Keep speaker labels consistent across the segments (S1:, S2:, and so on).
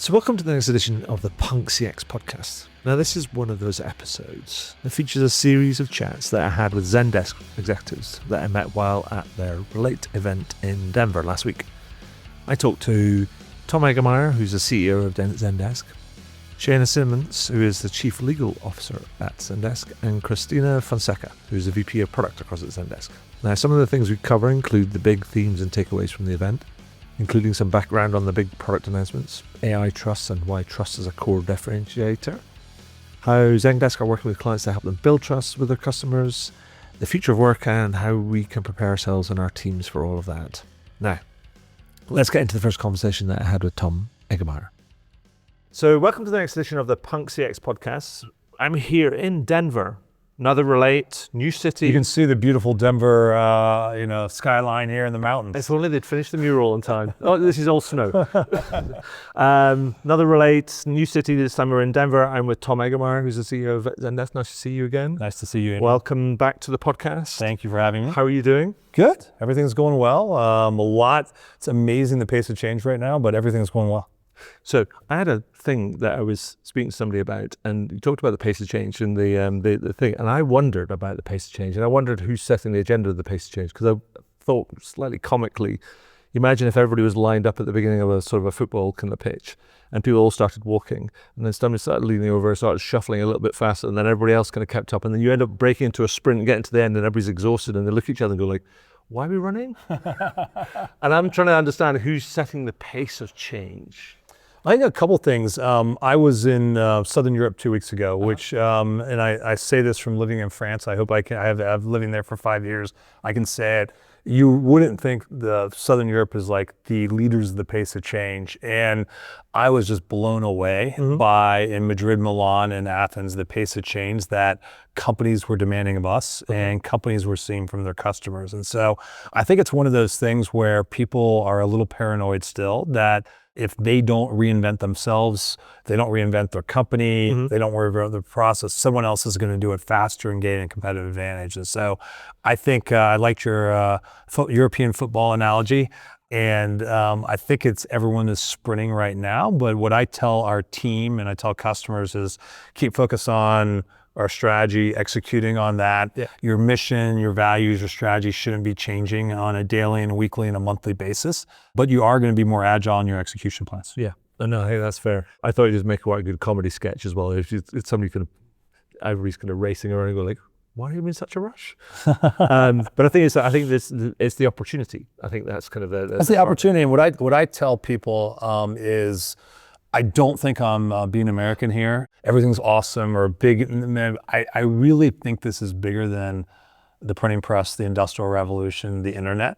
S1: So welcome to the next edition of the Punk CX podcast. Now this is one of those episodes that features a series of chats that I had with Zendesk executives that I met while at their Relate event in Denver last week. I talked to Tom Eggemeier, who's the CEO of Zendesk, Shana Simmons, who is the Chief Legal Officer at Zendesk, and Cristina Fonseca, who's the VP of Product across at Zendesk. Now some of the things we cover include the big themes and takeaways from the event, including some background on the big product announcements, AI trust and why trust is a core differentiator, how Zendesk are working with clients to help them build trust with their customers, the future of work, and how we can prepare ourselves and our teams for all of that. Now, let's get into the first conversation that I had with Tom Eggemeier. So welcome to the next edition of the Punk CX podcast. I'm here in Denver. Another Relate, new city.
S2: You can see the beautiful Denver, skyline here in the mountains.
S1: If only they'd finished the mural in time. Oh, this is all snow. Another Relate, new city. This time we're in Denver. I'm with Tom Eggemeier, who's the CEO of Zendesk. Nice to see you again.
S2: Nice to see you.
S1: Welcome back to the podcast.
S2: Thank you for having me.
S1: How are you doing?
S2: Good. Everything's going well. It's amazing the pace of change right now, but everything's going well.
S1: So I had a thing that I was speaking to somebody about, and you talked about the pace of change and the thing, and I wondered about the pace of change, and I wondered who's setting the agenda of the pace of change, because I thought slightly comically, imagine if everybody was lined up at the beginning of a sort of a football kind of pitch, and people all started walking, and then somebody started leaning over, started shuffling a little bit faster, and then everybody else kind of kept up, and then you end up breaking into a sprint and getting to the end, and everybody's exhausted, and they look at each other and go like, why are we running? And I'm trying to understand who's setting the pace of change.
S2: I think a couple things. I was in Southern Europe 2 weeks ago, which, and I say this from living in France. I hope I've living there for 5 years. I can say it. You wouldn't think the Southern Europe is like the leaders of the pace of change. And I was just blown away by, in Madrid, Milan, and Athens, the pace of change that companies were demanding of us and companies were seeing from their customers. And so I think it's one of those things where people are a little paranoid still, that if they don't reinvent themselves, they don't reinvent their company, they don't worry about the process, someone else is going to do it faster and gain a competitive advantage. And so I think I liked your European football analogy. And I think everyone is sprinting right now. But what I tell our team and I tell customers is keep focused on our strategy, executing on that. Yeah. Your mission, your values, your strategy shouldn't be changing on a daily and a weekly and a monthly basis, but you are going to be more agile in your execution plans.
S1: Yeah, no, hey, that's fair. I thought you'd just make quite a good comedy sketch as well. If it's somebody everybody's kind of racing around and go like, why are you in such a rush? But I think it's the opportunity. I think that's kind of
S2: that's the opportunity. And what I tell people is, I don't think I'm being American here. Everything's awesome or big. I really think this is bigger than the printing press, the Industrial Revolution, the internet.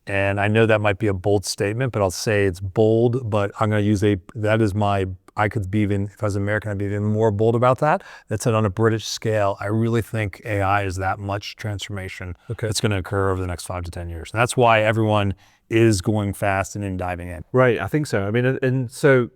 S2: And I know that might be a bold statement, but I'll say it's bold, but I'm going to use I could be even, if I was American, I'd be even more bold about that. That's it on a British scale. I really think AI is that much transformation that's going to occur over the next 5 to 10 years. And that's why everyone is going fast and diving in.
S1: Right, I think so. I mean, and so,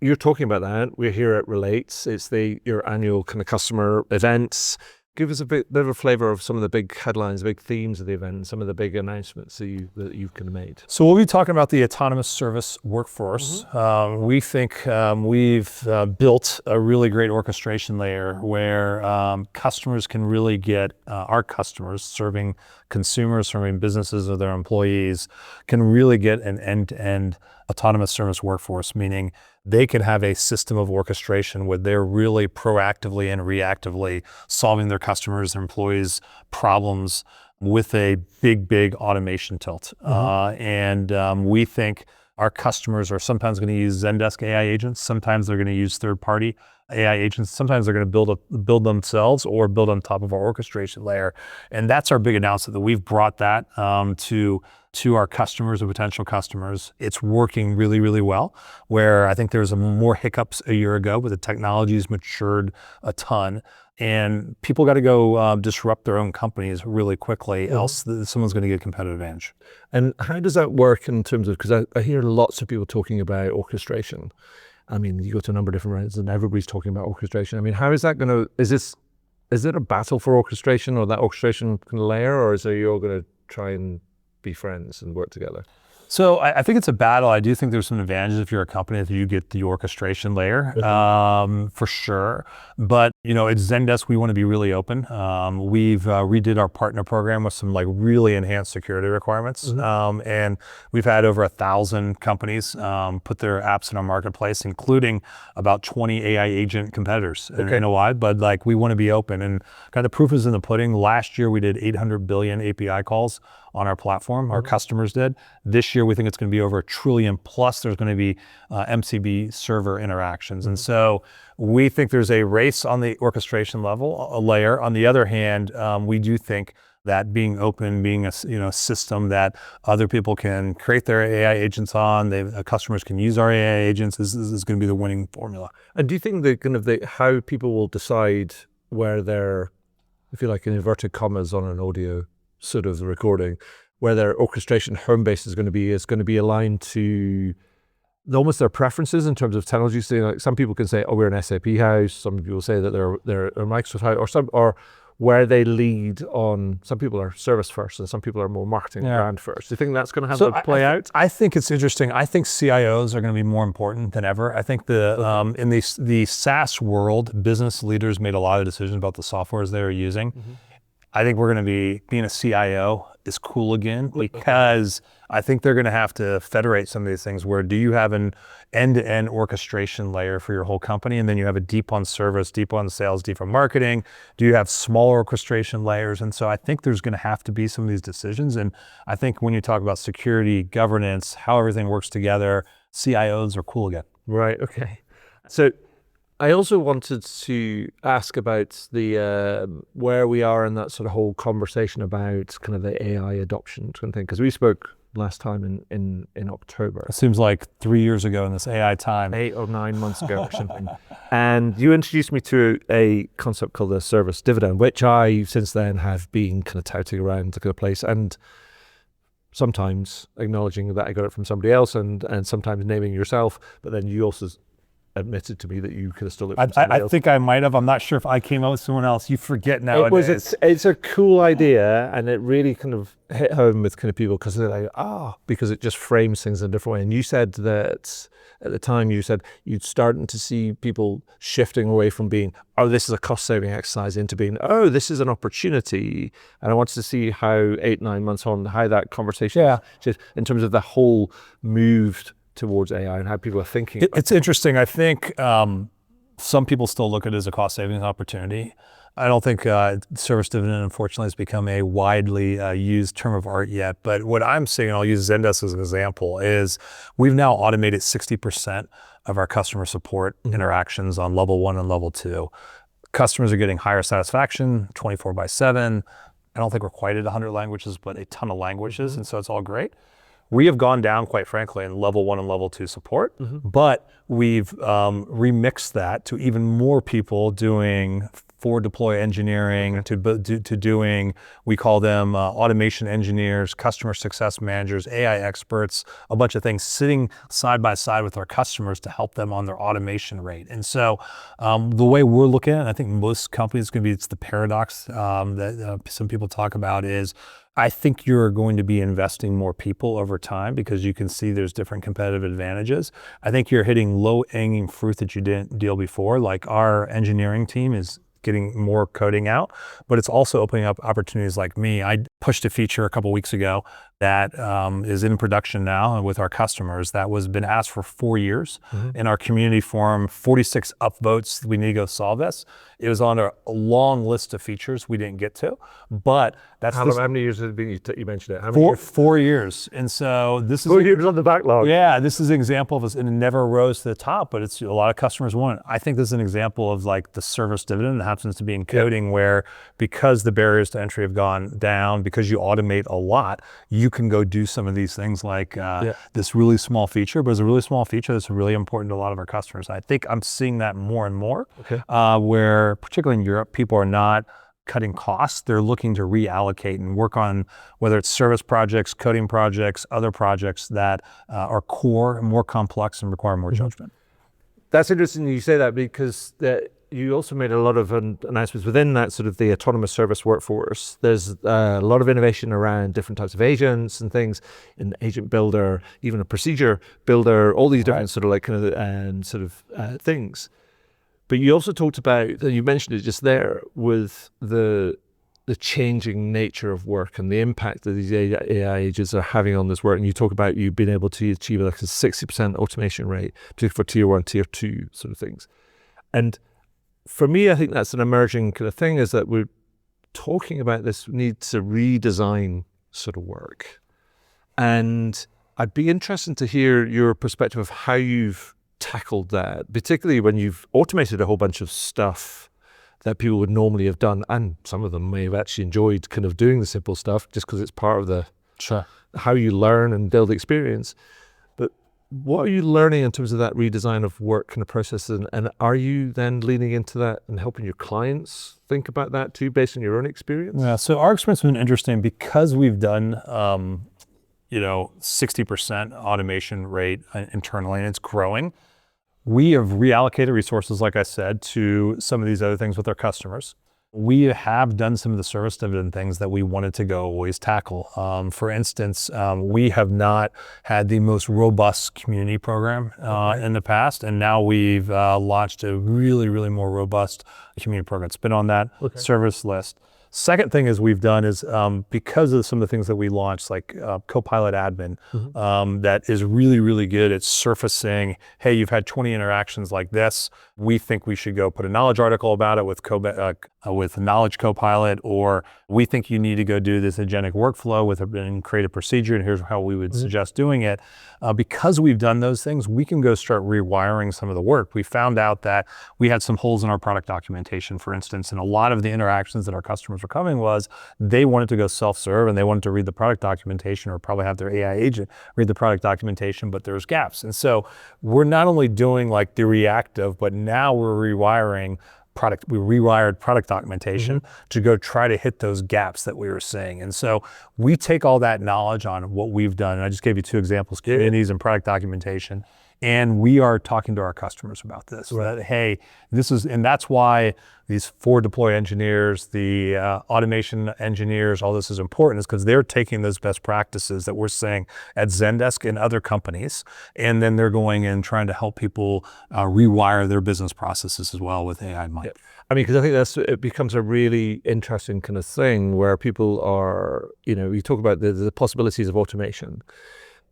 S1: you're talking about that. We're here at Relates. It's your annual kind of customer events. Give us a bit of a flavor of some of the big headlines, big themes of the event, and some of the big announcements that you've kind of made.
S2: So we'll be talking about the autonomous service workforce. We think we've built a really great orchestration layer where customers can really get, our customers serving consumers, serving businesses or their employees, can really get an end-to-end autonomous service workforce, meaning they can have a system of orchestration where they're really proactively and reactively solving their customers, their employees' problems with a big automation tilt. We think our customers are sometimes going to use Zendesk AI agents, sometimes they're going to use third-party AI agents, sometimes they're going to build themselves or build on top of our orchestration layer. And that's our big announcement, that we've brought that to our customers and potential customers. It's working really well, where I think there was more hiccups a year ago, but the technology's matured a ton. And people got to go disrupt their own companies really quickly, else someone's going to get a competitive advantage.
S1: And how does that work in terms of, because I hear lots of people talking about orchestration. I mean, you go to a number of different rounds and everybody's talking about orchestration. I mean, how is that going to, is it a battle for orchestration, or that orchestration kind of layer, or is it you're going to try and be friends and work together?
S2: So I think it's a battle. I do think there's some advantages if you're a company that you get the orchestration layer, for sure. But at Zendesk, we want to be really open. We've redid our partner program with some like really enhanced security requirements, and we've had over 1,000 companies put their apps in our marketplace, including about 20 AI agent competitors in a while. But like we want to be open, and kind of the proof is in the pudding. Last year we did 800 billion API calls on our platform. Our customers did. This year we think it's going to be over 1 trillion, plus there's going to be MCP server interactions. And so we think there's a race on the orchestration layer. On the other hand, we do think that being open, being a system that other people can create their AI agents on, customers can use our AI agents, is going to be the winning formula.
S1: And do you think how people will decide where their, if you like, in inverted commas on an audio sort of the recording, where their orchestration home base is going to be aligned to almost their preferences in terms of technology? So, like some people can say, "Oh, we're an SAP house." Some people say that they're a Microsoft house, or where they lead on. Some people are service first, and some people are more marketing brand first. Do you think that's going to have to play out?
S2: I think it's interesting. I think CIOs are going to be more important than ever. I think in the SaaS world, business leaders made a lot of decisions about the softwares they were using. I think we're going to being a CIO is cool again, because I think they're going to have to federate some of these things. Where do you have an end-to-end orchestration layer for your whole company, and then you have a deep on service, deep on sales, deep on marketing? Do you have smaller orchestration layers? And so I think there's going to have to be some of these decisions. And I think when you talk about security, governance, how everything works together, CIOs are cool again.
S1: Right. Okay. So I also wanted to ask about the where we are in that sort of whole conversation about kind of the AI adoption kind of thing, because we spoke last time in October.
S2: It seems like 3 years ago in this AI time.
S1: 8 or 9 months ago or something. And you introduced me to a concept called the service dividend, which I since then have been kind of touting around the place, and sometimes acknowledging that I got it from somebody else, and sometimes naming yourself, but then you also admitted to me that you could have stolen it from somebody else.
S2: I think I might have. I'm not sure if I came up with someone else. You forget nowadays.
S1: It's a cool idea, and it really kind of hit home with kind of people, because they're like, because it just frames things in a different way. And you said that at the time, you'd starting to see people shifting away from being, this is a cost-saving exercise, into being, this is an opportunity. And I wanted to see how 8, 9 months on, how that conversation, just in terms of the whole moved towards AI and how people are thinking.
S2: It's interesting. I think some people still look at it as a cost savings opportunity. I don't think service dividend, unfortunately, has become a widely used term of art yet. But what I'm seeing, and I'll use Zendesk as an example, is we've now automated 60% of our customer support interactions on level 1 and level 2. Customers are getting higher satisfaction, 24/7. I don't think we're quite at 100 languages, but a ton of languages, and so it's all great. We have gone down, quite frankly, in level 1 and level 2 support, but we've remixed that to even more people doing forward deploy engineering, to doing, we call them automation engineers, customer success managers, AI experts, a bunch of things sitting side by side with our customers to help them on their automation rate. And so the way we're looking at it, and I think most companies it's the paradox that some people talk about, is I think you're going to be investing more people over time, because you can see there's different competitive advantages. I think you're hitting low-hanging fruit that you didn't deal before. Like our engineering team is getting more coding out, but it's also opening up opportunities like me. I pushed a feature a couple weeks ago that is in production now with our customers that was been asked for 4 years. In our community forum, 46 upvotes, we need to go solve this. It was on a long list of features we didn't get to, but that's
S1: how many years has it been? You mentioned it. How
S2: many years? 4 years. And so this is
S1: 4 years on the backlog.
S2: Yeah, this is an example of it never rose to the top, but it's a lot of customers want it. I think this is an example of like the service dividend that happens to be in coding, where because the barriers to entry have gone down, because you automate a lot, you can go do some of these things like this really small feature, but it's a really small feature that's really important to a lot of our customers. I think I'm seeing that more and more, where particularly in Europe, people are not cutting costs. They're looking to reallocate and work on whether it's service projects, coding projects, other projects that are core, more complex, and require more judgment.
S1: That's interesting you say that, because you also made a lot of announcements within that sort of the autonomous service workforce. There's a lot of innovation around different types of agents and things, an agent builder, even a procedure builder, all these different sort of like kind of things. But you also talked about, and you mentioned it just there, with the changing nature of work and the impact that these AI agents are having on this work. And you talk about you being able to achieve like a 60% automation rate, particularly for tier 1, tier 2 sort of things. And for me, I think that's an emerging kind of thing, is that we're talking about this need to redesign sort of work. And I'd be interested to hear your perspective of how you've tackled that, particularly when you've automated a whole bunch of stuff that people would normally have done, and some of them may have actually enjoyed kind of doing the simple stuff just because it's part of the how you learn and build experience. But what are you learning in terms of that redesign of work kind of processes, and are you then leaning into that and helping your clients think about that too, based on your own experience?
S2: Yeah, so our experience has been interesting because we've done 60% automation rate internally, and it's growing. We have reallocated resources, like I said, to some of these other things with our customers. We have done some of the service dividend things that we wanted to go always tackle. For instance, we have not had the most robust community program in the past, and now we've launched a really, really more robust community program. It's been on that service list. Second thing is we've done is because of some of the things that we launched, like Copilot Admin, that is really, really good at surfacing, hey, you've had 20 interactions like this. We think we should go put a knowledge article about it with Knowledge Copilot, or we think you need to go do this agentic workflow and create a procedure, and here's how we would suggest doing it. Because we've done those things, we can go start rewiring some of the work. We found out that we had some holes in our product documentation, for instance, and a lot of the interactions that our customers were coming was they wanted to go self-serve and they wanted to read the product documentation or probably have their AI agent read the product documentation, but there's gaps. And so we're not only doing like the reactive, but now we're rewired product documentation to go try to hit those gaps that we were seeing. And so we take all that knowledge on what we've done. And I just gave you two examples, communities and product documentation. And we are talking to our customers about this. That, hey, and that's why these forward deploy engineers, the automation engineers, all this is important, is because they're taking those best practices that we're seeing at Zendesk and other companies, and then they're going and trying to help people rewire their business processes as well with AI in mind.
S1: I mean, because I think it becomes a really interesting kind of thing where people are, you talk about the possibilities of automation,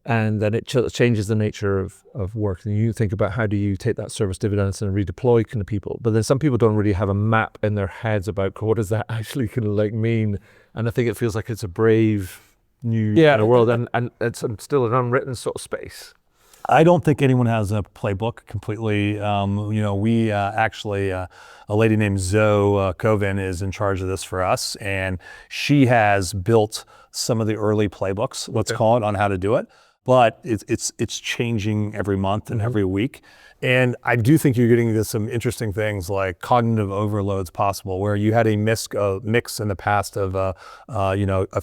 S1: and then it changes the nature of work. And you think about how do you take that service dividends and redeploy kind of people. But then some people don't really have a map in their heads about what does that actually kind of like mean. And I think it feels like it's a brave new kind of world, and it's still an unwritten sort of space.
S2: I don't think anyone has a playbook completely. We actually, a lady named Zoe Coven is in charge of this for us, and she has built some of the early playbooks, let's call it, on how to do it. But it's changing every month and every week. And I do think you're getting into some interesting things like cognitive overloads possible, where you had a mix in the past of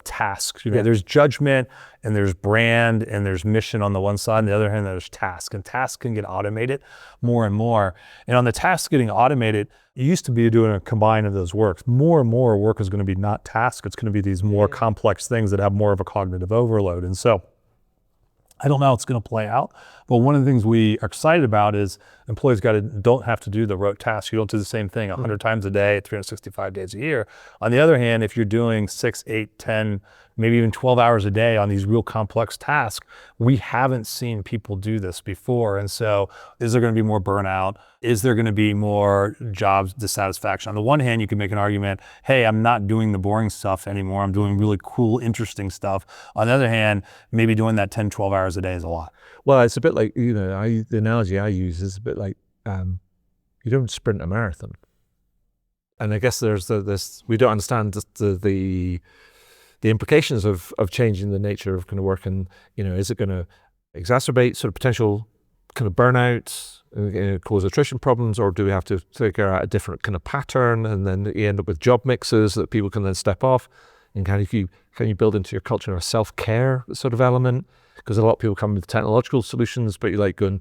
S2: tasks. There's judgment, and there's brand, and there's mission on the one side. On the other hand, there's task, and tasks can get automated more and more. And on the tasks getting automated, you used to be doing a combine of those works. More and more work is going to be not task. It's going to be these more complex things that have more of a cognitive overload. And so I don't know how it's going to play out, but one of the things we are excited about is employees don't have to do the rote tasks. You don't do the same thing 100 times a day, 365 days a year. On the other hand, if you're doing 6, 8, 10, maybe even 12 hours a day on these real complex tasks, we haven't seen people do this before. And so is there going to be more burnout? Is there going to be more job dissatisfaction? On the one hand, you can make an argument, hey, I'm not doing the boring stuff anymore. I'm doing really cool, interesting stuff. On the other hand, maybe doing that 10, 12 hours a day is a lot.
S1: Well, it's a bit like, the analogy I use is a bit like, you don't sprint a marathon. And I guess there's this, we don't understand the implications of changing the nature of kind of work, and is it going to exacerbate sort of potential kind of burnout, cause attrition problems, or do we have to figure out a different kind of pattern, and then you end up with job mixes that people can then step off? And can you build into your culture a self-care sort of element? Because a lot of people come with technological solutions, but you're going,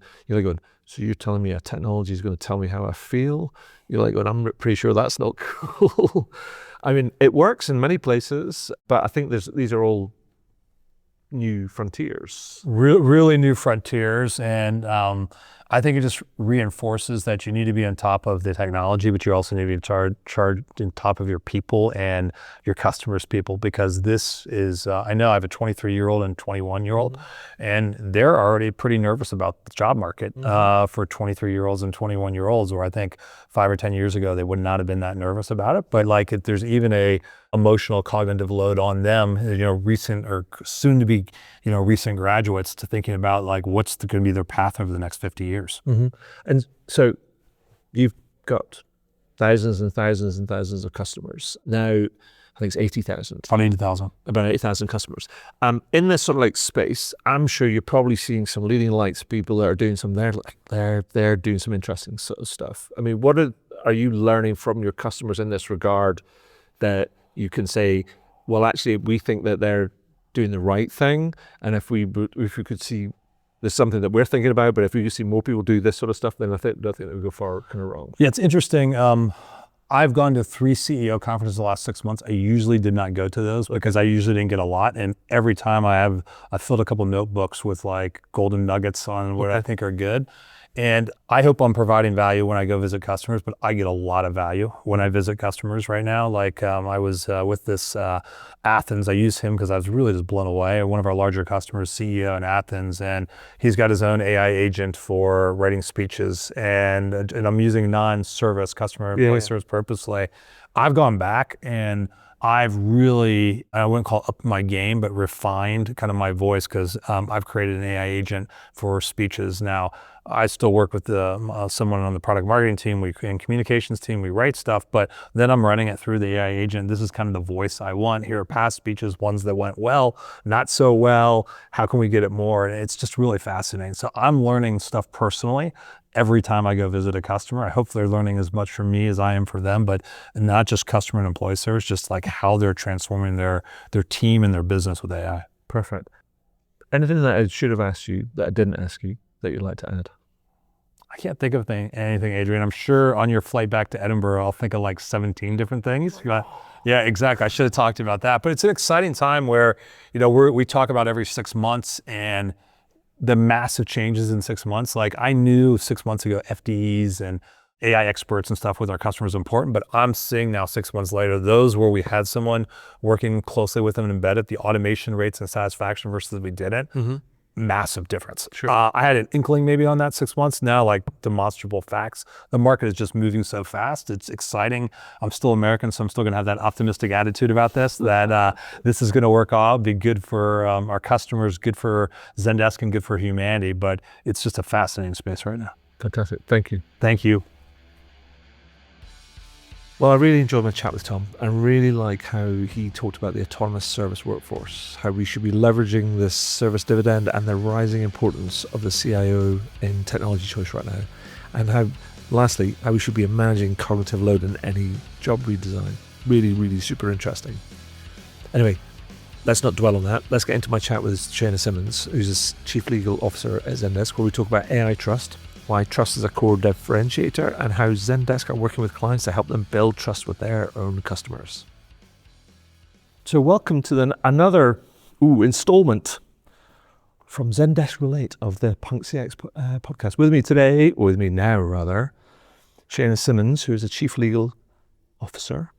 S1: so you're telling me a technology is going to tell me how I feel? You're like going, I'm pretty sure that's not cool. I mean, it works in many places, but I think these are all new frontiers.
S2: Really new frontiers. And I think it just reinforces that you need to be on top of the technology, but you also need to be charged on top of your people and your customers' people, because this is, I know I have a 23-year-old and 21-year-old, and they're already pretty nervous about the job market for 23-year-olds and 21-year-olds, where I think 5 or 10 years ago, they would not have been that nervous about it. But like, there's even a emotional cognitive load on them, recent or soon to be, recent graduates, to thinking about like, what's going to be their path over the next 50 years.
S1: Mm-hmm. And so you've got thousands and thousands and thousands of customers. Now, I think it's 80,000.
S2: About 80,000.
S1: About 80,000 customers. In this sort of like space, I'm sure you're probably seeing some leading lights, people that are doing some, they're doing some interesting sort of stuff. I mean, what are you learning from your customers in this regard that you can say, well, actually, we think that they're doing the right thing, and if we could see there's something that we're thinking about, but if we could see more people do this sort of stuff, then I think that we go far kind of wrong.
S2: Yeah, it's interesting. I've gone to 3 CEO conferences the last 6 months. I usually did not go to those because I usually didn't get a lot. And every time I filled a couple notebooks with like golden nuggets on what I think are good. And I hope I'm providing value when I go visit customers, but I get a lot of value when I visit customers right now. Like I was with this Athens. I used him because I was really just blown away. One of our larger customers, CEO in Athens, and he's got his own AI agent for writing speeches. And I'm using non-service customer employee service purposely. I've gone back and I've really, I wouldn't call up my game, but refined kind of my voice, because I've created an AI agent for speeches now. I still work with someone on the product marketing team, and communications team, we write stuff, but then I'm running it through the AI agent. This is kind of the voice I want. Here are past speeches, ones that went well, not so well. How can we get it more? And it's just really fascinating. So I'm learning stuff personally every time I go visit a customer. I hope they're learning as much from me as I am for them, but not just customer and employee service, just like how they're transforming their team and their business with AI.
S1: Perfect. Anything that I should have asked you that I didn't ask you that you'd like to add?
S2: I can't think of anything, Adrian. I'm sure on your flight back to Edinburgh, I'll think of like 17 different things. Yeah, exactly. I should have talked about that. But it's an exciting time where, we talk about every 6 months and the massive changes in 6 months. Like I knew 6 months ago, FDEs and AI experts and stuff with our customers are important, but I'm seeing now 6 months later, those where we had someone working closely with them and embedded, the automation rates and satisfaction versus we didn't. Massive difference.
S1: Sure.
S2: I had an inkling maybe on that 6 months. Now, like demonstrable facts. The market is just moving so fast. It's exciting. I'm still American, so I'm still going to have that optimistic attitude about this, that this is going to work out, be good for our customers, good for Zendesk, and good for humanity. But it's just a fascinating space right now.
S1: Fantastic. Thank you.
S2: Thank you.
S1: Well, I really enjoyed my chat with Tom. I really like how he talked about the autonomous service workforce, how we should be leveraging this service dividend and the rising importance of the CIO in technology choice right now, and how, lastly, how we should be managing cognitive load in any job redesign. Really, really super interesting. Anyway, let's not dwell on that. Let's get into my chat with Shana Simmons, who's the Chief Legal Officer at Zendesk, where we talk about AI trust, why trust is a core differentiator, and how Zendesk are working with clients to help them build trust with their own customers. So welcome to another installment from Zendesk Relate of the Punk CX podcast. With me today, or with me now rather, Shana Simmons, who is the Chief Legal Officer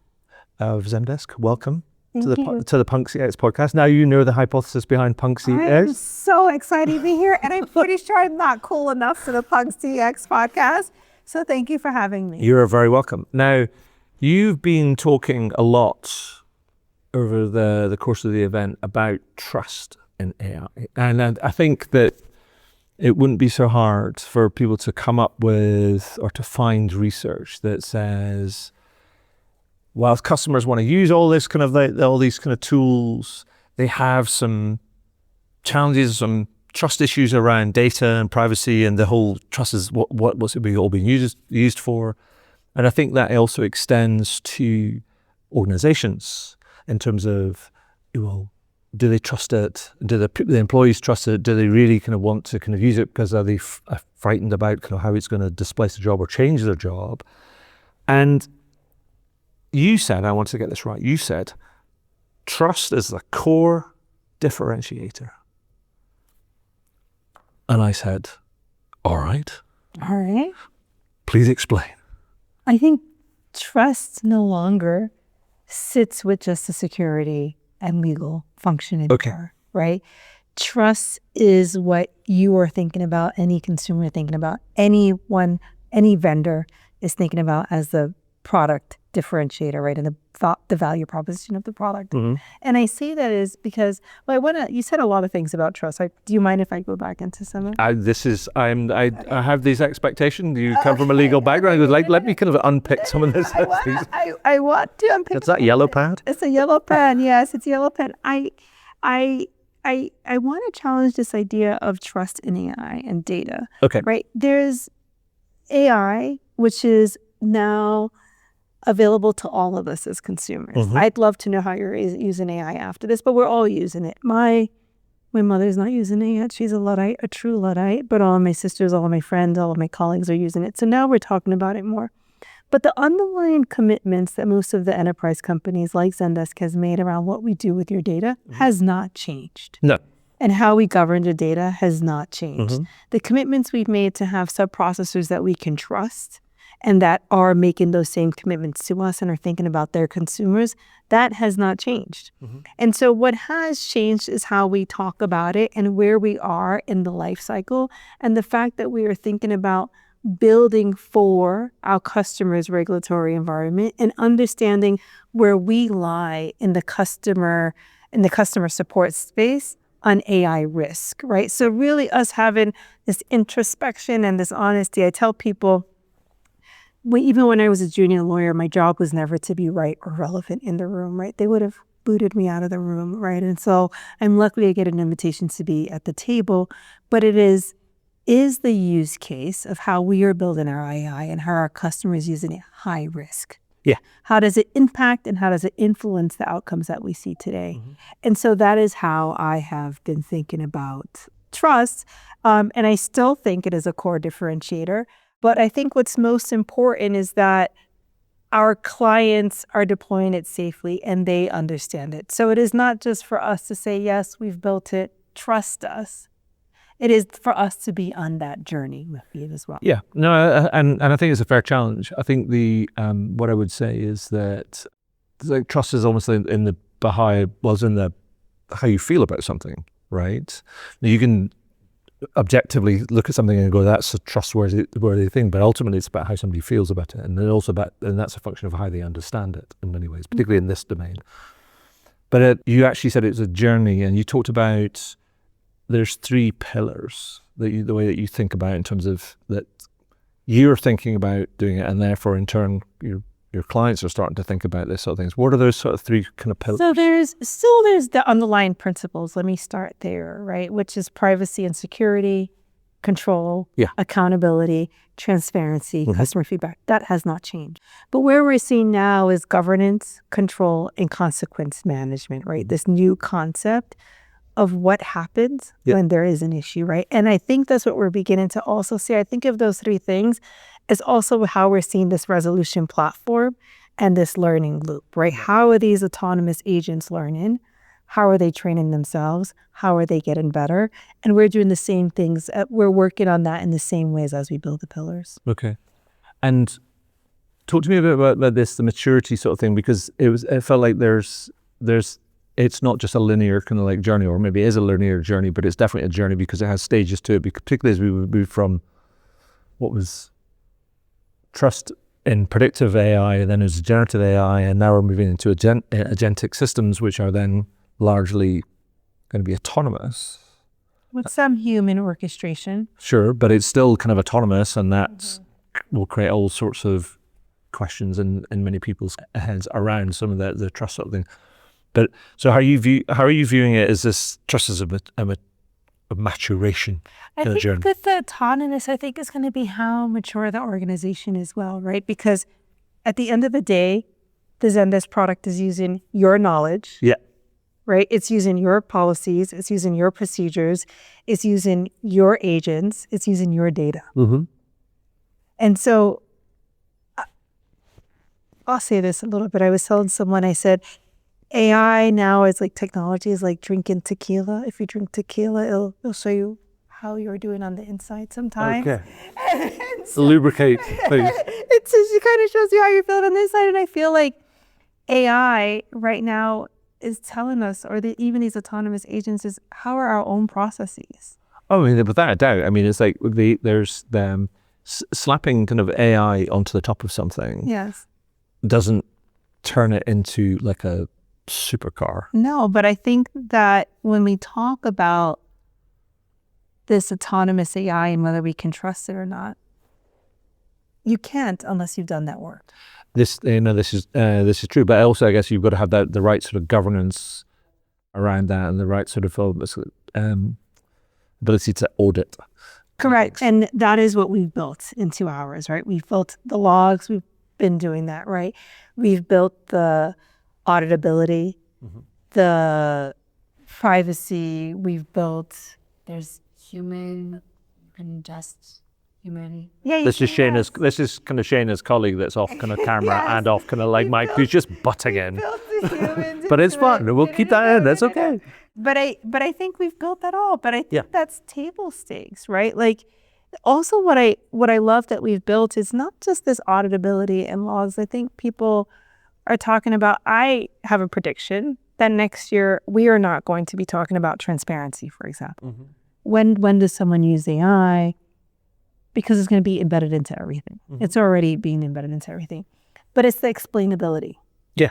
S1: of Zendesk. Welcome to the Punk CX podcast. Now you know the hypothesis behind Punk CX.
S3: I'm so excited to be here, and I'm pretty sure I'm not cool enough for the Punk CX podcast. So thank you for having me.
S1: You're very welcome. Now, you've been talking a lot over the course of the event about trust in AI. And I think that it wouldn't be so hard for people to come up with or to find research that says, while customers want to use all these kind of tools, they have some challenges, some trust issues around data and privacy, and the whole trust is what's it all being used for. And I think that also extends to organizations. in terms of, well, do they trust it? Do the employees trust it? Do they really kind of want to kind of use it because are they frightened about kind of how it's going to displace the job or change their job? And you said, I want to get this right, you said, trust is the core differentiator. And I said, all right.
S3: All right.
S1: Please explain.
S3: I think trust no longer sits with just the security and legal function anymore, right? Trust is what you are thinking about, any consumer thinking about, anyone, any vendor is thinking about as the product differentiator, right? And the value proposition of the product.
S1: Mm-hmm.
S3: And I say that is because, well, you said a lot of things about trust. Do you mind if I go back into some of it?
S1: I have these expectations. You come from a legal background. Let me kind of unpick some of this.
S3: I want to unpick.
S1: Is that yellow pad?
S3: It's a yellow pen. Yes, it's a yellow pen. I want to challenge this idea of trust in AI and data.
S1: Okay.
S3: Right? There's AI, which is now available to all of us as consumers.
S1: Mm-hmm.
S3: I'd love to know how you're using AI after this, but we're all using it. My mother's not using it yet. She's a Luddite, a true Luddite, but all of my sisters, all of my friends, all of my colleagues are using it. So now we're talking about it more. But the underlying commitments that most of the enterprise companies like Zendesk has made around what we do with your data has not changed.
S1: No.
S3: And how we govern the data has not changed.
S1: Mm-hmm.
S3: The commitments we've made to have sub-processors that we can trust and that are making those same commitments to us and are thinking about their consumers, that has not changed. Mm-hmm. And so what has changed is how we talk about it and where we are in the life cycle, and the fact that we are thinking about building for our customers' regulatory environment and understanding where we lie in the customer support space on AI risk, right? So really us having this introspection and this honesty. I tell people, even when I was a junior lawyer, my job was never to be right or relevant in the room, right? They would have booted me out of the room, right? And so I'm lucky I get an invitation to be at the table, but it is the use case of how we are building our AI and how our customers using it high risk.
S1: Yeah.
S3: How does it impact and how does it influence the outcomes that we see today? Mm-hmm. And so that is how I have been thinking about trust. And I still think it is a core differentiator. But I think what's most important is that our clients are deploying it safely and they understand it. So it is not just for us to say, yes, we've built it, trust us. It is for us to be on that journey with you as well.
S1: Yeah, no, and I think it's a fair challenge. I think what I would say is that like, trust is almost in the how you feel about something, right? Now, you can objectively look at something and go, that's a trustworthy thing, but ultimately it's about how somebody feels about it, and then also and that's a function of how they understand it in many ways, particularly in this domain. But you actually said it's a journey, and you talked about there's 3 pillars the way that you think about it, in terms of that you're thinking about doing it, and therefore in turn your clients are starting to think about this sort of things. What are those sort of 3 kind of pillars?
S3: So there's the underlying principles. Let me start there, right? Which is privacy and security, control, accountability, transparency, customer feedback. That has not changed. But where we're seeing now is governance, control, and consequence management, right? This new concept of what happens when there is an issue, right? And I think that's what we're beginning to also see. I think of those 3 things as also how we're seeing this resolution platform and this learning loop, right? How are these autonomous agents learning? How are they training themselves? How are they getting better? And we're doing the same things. We're working on that in the same ways as we build the pillars.
S1: Okay. And talk to me a bit about this, the maturity sort of thing, because it felt like it's not just a linear kind of like journey, or maybe it is a linear journey, but it's definitely a journey because it has stages to it, particularly as we move from what was trust in predictive AI, and then there's generative AI, and now we're moving into agentic systems, which are then largely going to be autonomous.
S3: With some human orchestration.
S1: Sure, but it's still kind of autonomous, and that will create all sorts of questions in many people's heads around some of the trust sort of thing. But so how are you viewing it? Is this trust as a maturation
S3: I
S1: in the journey?
S3: think with the autonomous, I think it's going to be how mature the organization is, well, right? Because at the end of the day, the Zendesk product is using your knowledge.
S1: Yeah.
S3: Right? It's using your policies. It's using your procedures. It's using your agents. It's using your data.
S1: Mm-hmm.
S3: And so I'll say this a little bit. I was telling someone, I said, AI now is like technology is like drinking tequila. If you drink tequila, it'll show you how you're doing on the inside sometimes.
S1: Okay. Lubricate, please.
S3: It kind of shows you how you're feeling on the inside. And I feel like AI right now is telling us, or even these autonomous agents, is how are our own processes?
S1: Oh, I mean, without a doubt. I mean, it's like there's them slapping kind of AI onto the top of something.
S3: Yes.
S1: Doesn't turn it into like a supercar.
S3: No, but I think that when we talk about this autonomous AI and whether we can trust it or not, you can't unless you've done that work.
S1: This is true, but also I guess you've got to have the right sort of governance around that and the right sort of ability to audit.
S3: Correct, and that is what we've built in 2 hours, right? We've built the logs. We've been doing that, right? We've built the auditability, the privacy. We've built.
S4: There's human and just human.
S3: Yeah,
S1: This is kind of Shana's colleague that's off kind of camera
S3: Yes.
S1: and off kind of like Mike, who's just butting in.
S3: built the humans
S1: But it's
S3: into it.
S1: fun. We'll keep that in. That's okay.
S3: But I think we've built that all. But I think
S1: Yeah.
S3: that's table stakes, right? Like, also what I love that we've built is not just this auditability and logs. I think people are talking about. I have a prediction that next year we are not going to be talking about transparency, for example. When does someone use AI? Because it's going to be embedded into everything. It's already being embedded into everything. But it's the explainability.
S1: Yeah.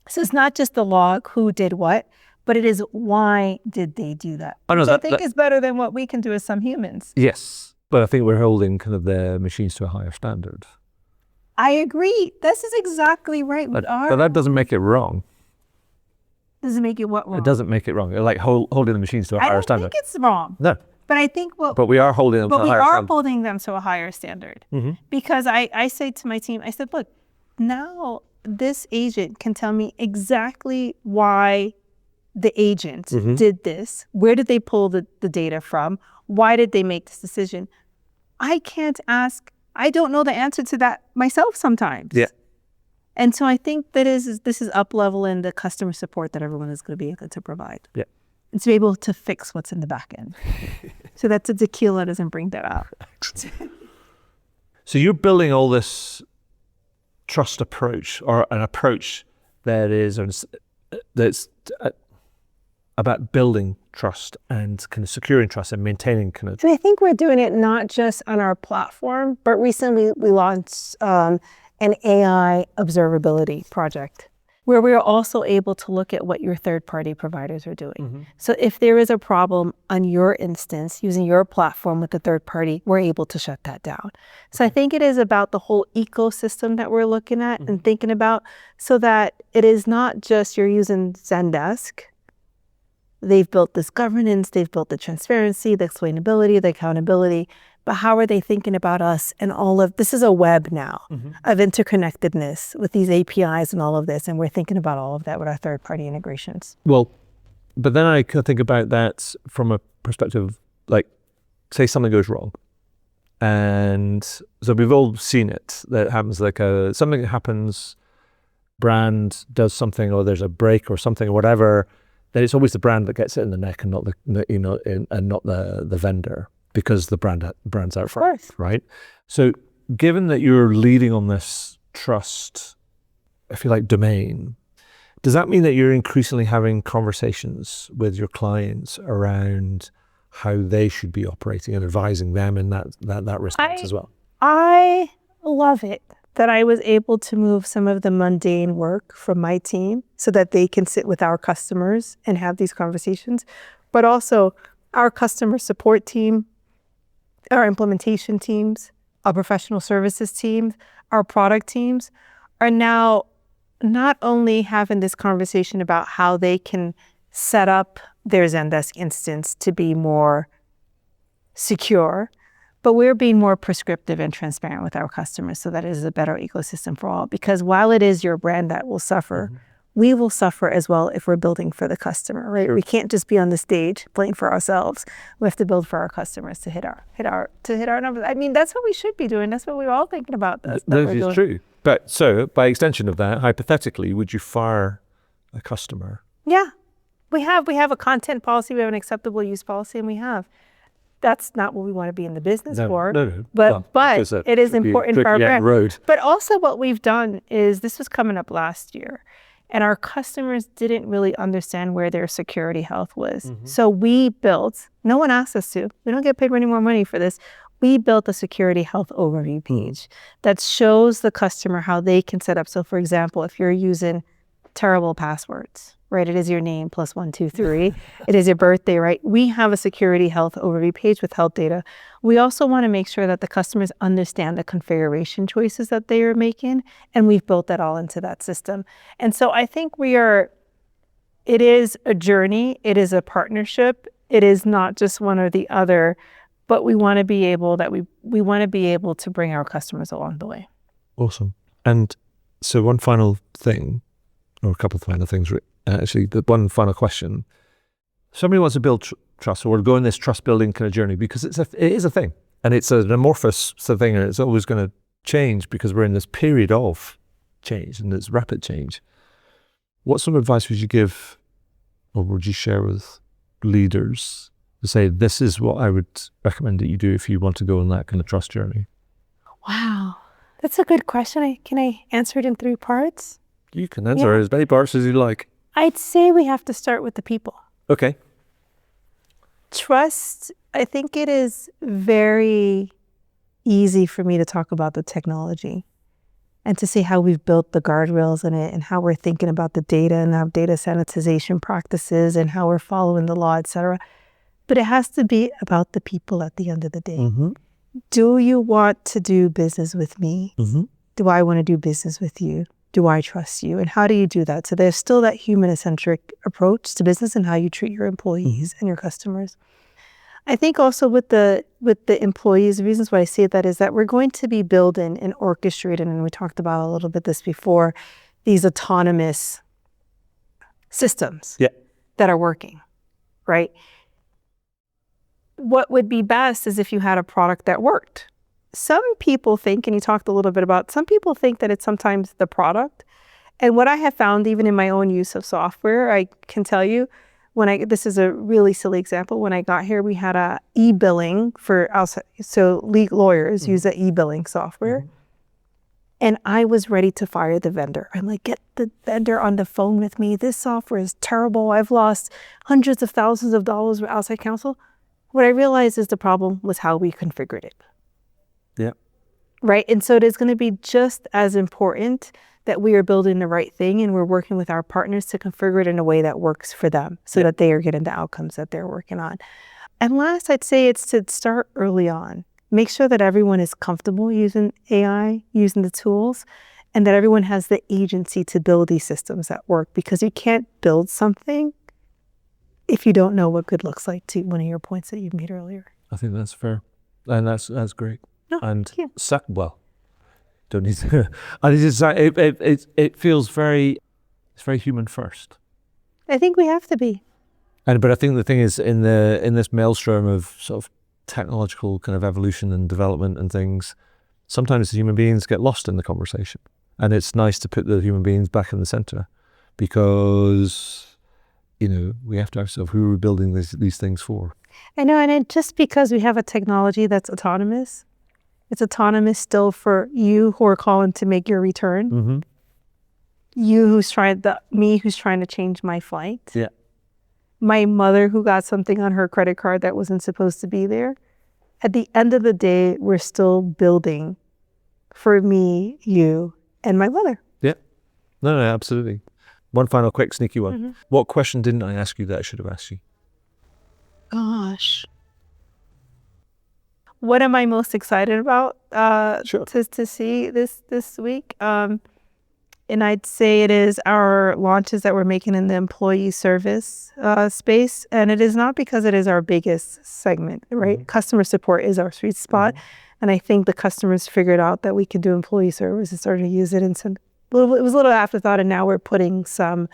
S3: So it's not just the log, who did what, but it is why did they do that.
S1: Oh, no,
S3: Which I
S1: that-
S3: think
S1: that-
S3: is better than what we can do as some humans.
S1: Yes. But I think we're holding kind of the machines to a higher standard.
S3: I agree. This is exactly right. We
S1: But
S3: are.
S1: that doesn't make it wrong.
S3: Does it make it what wrong?
S1: It doesn't make it wrong. Like holding the machines to a
S3: I
S1: higher
S3: don't
S1: standard.
S3: think it's wrong.
S1: No.
S3: But I think
S1: But we are holding them to a
S3: we
S1: higher
S3: are
S1: standard.
S3: holding them to a higher standard. Because I say to my team, I said, look, now this agent can tell me exactly why the agent did this. Where did they pull the data from? Why did they make this decision? I can't ask. I don't know the answer to that myself sometimes.
S1: Yeah.
S3: And so I think this is up-leveling the customer support that everyone is going to be able to provide.
S1: Yeah.
S3: And to be able to fix what's in the back end. So that the tequila doesn't bring that out.
S1: So you're building all this trust approach, or an approach that is that's about building trust and kind of securing trust and maintaining kind of.
S5: And I think we're doing it not just on our platform, but recently we launched an AI observability project
S3: Where we are also able to look at what your third-party providers are doing. So if there is a problem on your instance using your platform with the third party, we're able to shut that down. So I think it is about the whole ecosystem that we're looking at and thinking about, so that it is not just you're using Zendesk. They've built this governance, they've built the transparency, the explainability, the accountability, but how are they thinking about us and all of this? Is a web now of interconnectedness with these APIs and all of this, and we're thinking about all of that with our third-party integrations.
S1: Well, but then I kind of think about that from a perspective, like, say something goes wrong, and so we've all seen it. That happens, like something happens, brand does something, or there's a break or something or whatever. Then it's always the brand that gets it in the neck, and not and not the vendor. Because the brand's out front, right? So given that you're leading on this trust, I feel like domain, does that mean that you're increasingly having conversations with your clients around how they should be operating and advising them in that respect as well?
S3: I love it that I was able to move some of the mundane work from my team so that they can sit with our customers and have these conversations, but also our customer support team, our implementation teams, our professional services teams, our product teams are now not only having this conversation about how they can set up their Zendesk instance to be more secure, But we're being more prescriptive and transparent with our customers so that it is a better ecosystem for all. Because while it is your brand that will suffer, we will suffer as well if we're building for the customer, right?
S1: Sure.
S3: We can't just be on the stage playing for ourselves. We have to build for our customers to hit our numbers. I mean, that's what we should be doing. That's what we're all thinking about. That
S1: That
S3: we're
S1: is
S3: doing.
S1: true. But so, by extension of that, hypothetically, would you fire a customer?
S3: Yeah, we have a content policy, we have an acceptable use policy, and we have. That's not what we want to be in the business for.
S1: No.
S3: But
S1: because
S3: it is
S1: should be
S3: important for our
S1: quickly out
S3: brand.
S1: the road.
S3: But also what we've done is, this was coming up last year, and our customers didn't really understand where their security health was. So we built, no one asked us to, we don't get paid any more money for this. We built a security health overview page that shows the customer how they can set up. So for example, if you're using terrible passwords, right? It is your name plus 1, 2, 3. It is your birthday, right? We have a security health overview page with health data. We also want to make sure that the customers understand the configuration choices that they are making, and we've built that all into that system. And so I think it is a journey, it is a partnership, it is not just one or the other, but we want to be able to bring our customers along the way.
S1: Awesome. And so one final thing, or a couple of final things, actually, the one final question. Somebody wants to build trust, or go on this trust building kind of journey, because it is a thing, and it's an amorphous thing, and it's always going to change because we're in this period of change, and it's rapid change. What sort of advice would you give, or would you share with leaders to say, this is what I would recommend that you do if you want to go on that kind of trust journey?
S3: Wow, that's a good question. Can I answer it in 3 parts?
S1: You can answer as many parts as you like.
S3: I'd say we have to start with the people.
S1: Okay.
S3: Trust, I think it is very easy for me to talk about the technology and to see how we've built the guardrails in it, and how we're thinking about the data and our data sanitization practices and how we're following the law, et cetera. But it has to be about the people at the end of the day. Do you want to do business with me? Do I want to do business with you? Do I trust you? And how do you do that? So there's still that human-centric approach to business and how you treat your employees and your customers. I think also with the employees, the reasons why I say that is that we're going to be building and orchestrating, and we talked about a little bit this before, these autonomous systems that are working, right? What would be best is if you had a product that worked. Some people think, and you talked a little bit about, some people think that it's sometimes the product. And what I have found, even in my own use of software, I can tell you, this is a really silly example. When I got here, we had a e-billing for outside, so legal lawyers use the e-billing software. And I was ready to fire the vendor. I'm like, get the vendor on the phone with me. This software is terrible. I've lost hundreds of thousands of dollars with outside counsel. What I realized is the problem was how we configured it. Right. And so it is going to be just as important that we are building the right thing, and we're working with our partners to configure it in a way that works for them, so that they are getting the outcomes that they're working on. And last, I'd say it's to start early on. Make sure that everyone is comfortable using AI, using the tools, and that everyone has the agency to build these systems that work, because you can't build something if you don't know what good looks like, to one of your points that you've made earlier.
S1: I think that's fair. And that's great.
S3: No,
S1: and
S3: thank you.
S1: Don't need to. I need to say it feels it's very human first.
S3: I think we have to be.
S1: But I think the thing is, in this maelstrom of sort of technological kind of evolution and development and things, sometimes the human beings get lost in the conversation, and it's nice to put the human beings back in the center, because we have to ask ourselves, who are we building these things for?
S3: I know, and just because we have a technology that's autonomous, it's autonomous still for you who are calling to make your return. You who's trying to change my flight. My mother who got something on her credit card that wasn't supposed to be there. At the end of the day, we're still building for me, you, and my mother.
S1: No, absolutely. One final quick sneaky one. What question didn't I ask you that I should have asked you?
S3: Gosh. What am I most excited about
S1: Sure.
S3: to see this week? And I'd say it is our launches that we're making in the employee service space. And it is not because it is our biggest segment, right? Customer support is our sweet spot. And I think the customers figured out that we could do employee service and started to use it. And it was a little afterthought. And now we're putting some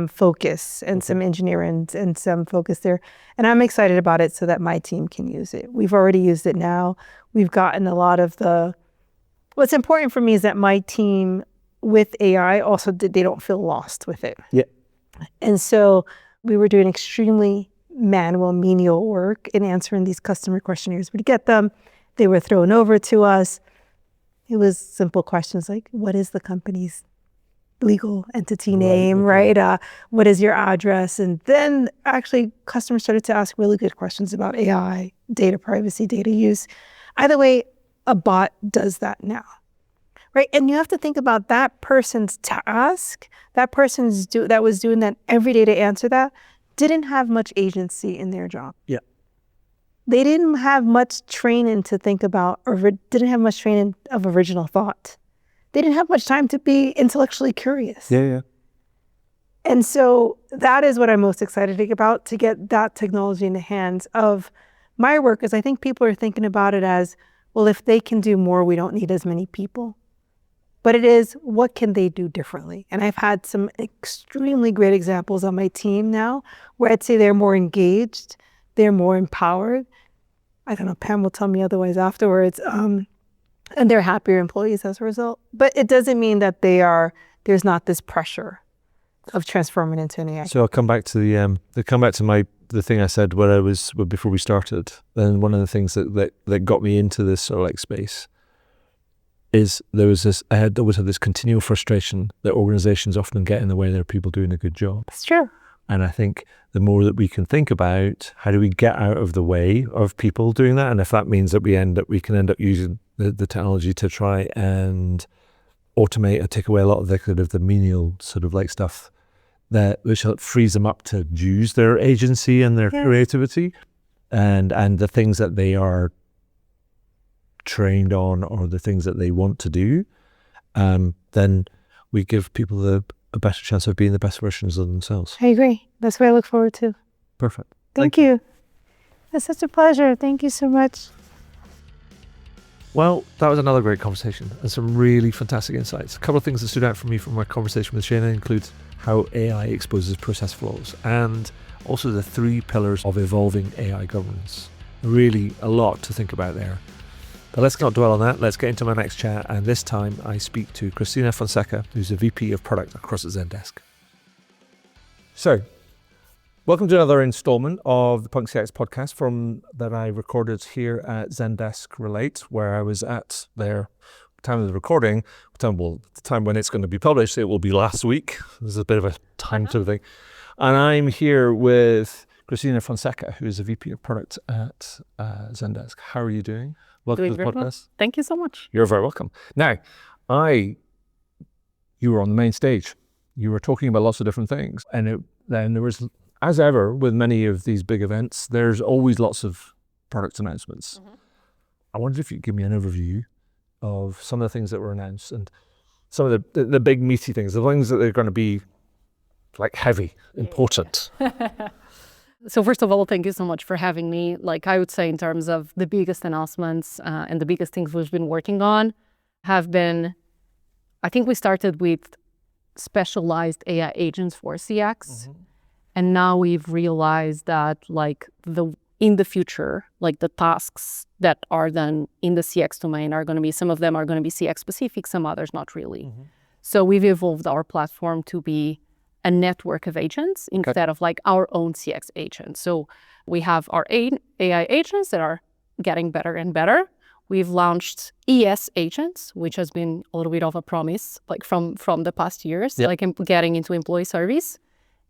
S3: focus and some engineering and some focus there. And I'm excited about it so that my team can use it. We've already used it now. We've gotten a lot of what's important for me is that my team with AI also, they don't feel lost with it.
S1: Yeah.
S3: And so we were doing extremely manual, menial work in answering these customer questionnaires. We'd get them, they were thrown over to us. It was simple questions like, what is the company's legal entity name, right? What is your address? And then actually customers started to ask really good questions about AI, data privacy, data use. Either way, a bot does that now, right? And you have to think about that person's task, that was doing that every day to answer that, didn't have much agency in their job.
S1: Yeah.
S3: They didn't have much training to think about, or didn't have much training of original thought. They didn't have much time to be intellectually curious.
S1: Yeah.
S3: And so that is what I'm most excited about, to get that technology in the hands of my workers. I think people are thinking about it as, well, if they can do more, we don't need as many people. But it is, what can they do differently? And I've had some extremely great examples on my team now where I'd say they're more engaged, they're more empowered. I don't know, Pam will tell me otherwise afterwards. And they're happier employees as a result. But it doesn't mean that there's not this pressure of transforming into an AI.
S1: So I'll come back to the thing I said before we started. And one of the things that got me into this sort of like space is I had always had this continual frustration that organizations often get in the way of their people doing a good job.
S3: It's true.
S1: And I think the more that we can think about how do we get out of the way of people doing that, and if that means that we can end up using the technology to try and automate or take away a lot of the menial sort of like stuff which frees them up to use their agency and their creativity and the things that they are trained on or the things that they want to do, then we give people a better chance of being the best versions of themselves.
S3: I agree. That's what I look forward to.
S1: Perfect.
S3: Thank you. It's such a pleasure. Thank you so much.
S1: Well, that was another great conversation and some really fantastic insights. A couple of things that stood out for me from my conversation with Shana includes how AI exposes process flaws and also the 3 pillars of evolving AI governance. Really a lot to think about there. But let's not dwell on that. Let's get into my next chat. And this time I speak to Cristina Fonseca, who's the VP of Product across at Zendesk. So, welcome to another installment of the Punk CX podcast that I recorded here at Zendesk Relate, where I was at their time of the recording. The time when it's going to be published, it will be last week. There's a bit of a time sort of thing. And I'm here with Cristina Fonseca, who is the VP of Product at Zendesk. How are you doing? Welcome to the podcast.
S6: Well. Thank you so much.
S1: You're very welcome. Now, you were on the main stage. You were talking about lots of different things. And then there was, as ever, with many of these big events, there's always lots of product announcements. Mm-hmm. I wondered if you could give me an overview of some of the things that were announced and some of the big meaty things, the things that are going to be like heavy, important.
S6: So first of all, thank you so much for having me. Like I would say in terms of the biggest announcements and the biggest things we've been working on have been, I think we started with specialized AI agents for CX. Mm-hmm. And now we've realized that in the future, like the tasks that are done in the CX domain are going to be, some of them are going to be CX specific, some others not really. Mm-hmm. So we've evolved our platform to be a network of agents instead of like our own CX agents. So we have our AI agents that are getting better and better. We've launched ES agents, which has been a little bit of a promise like from the past years, like getting into employee service.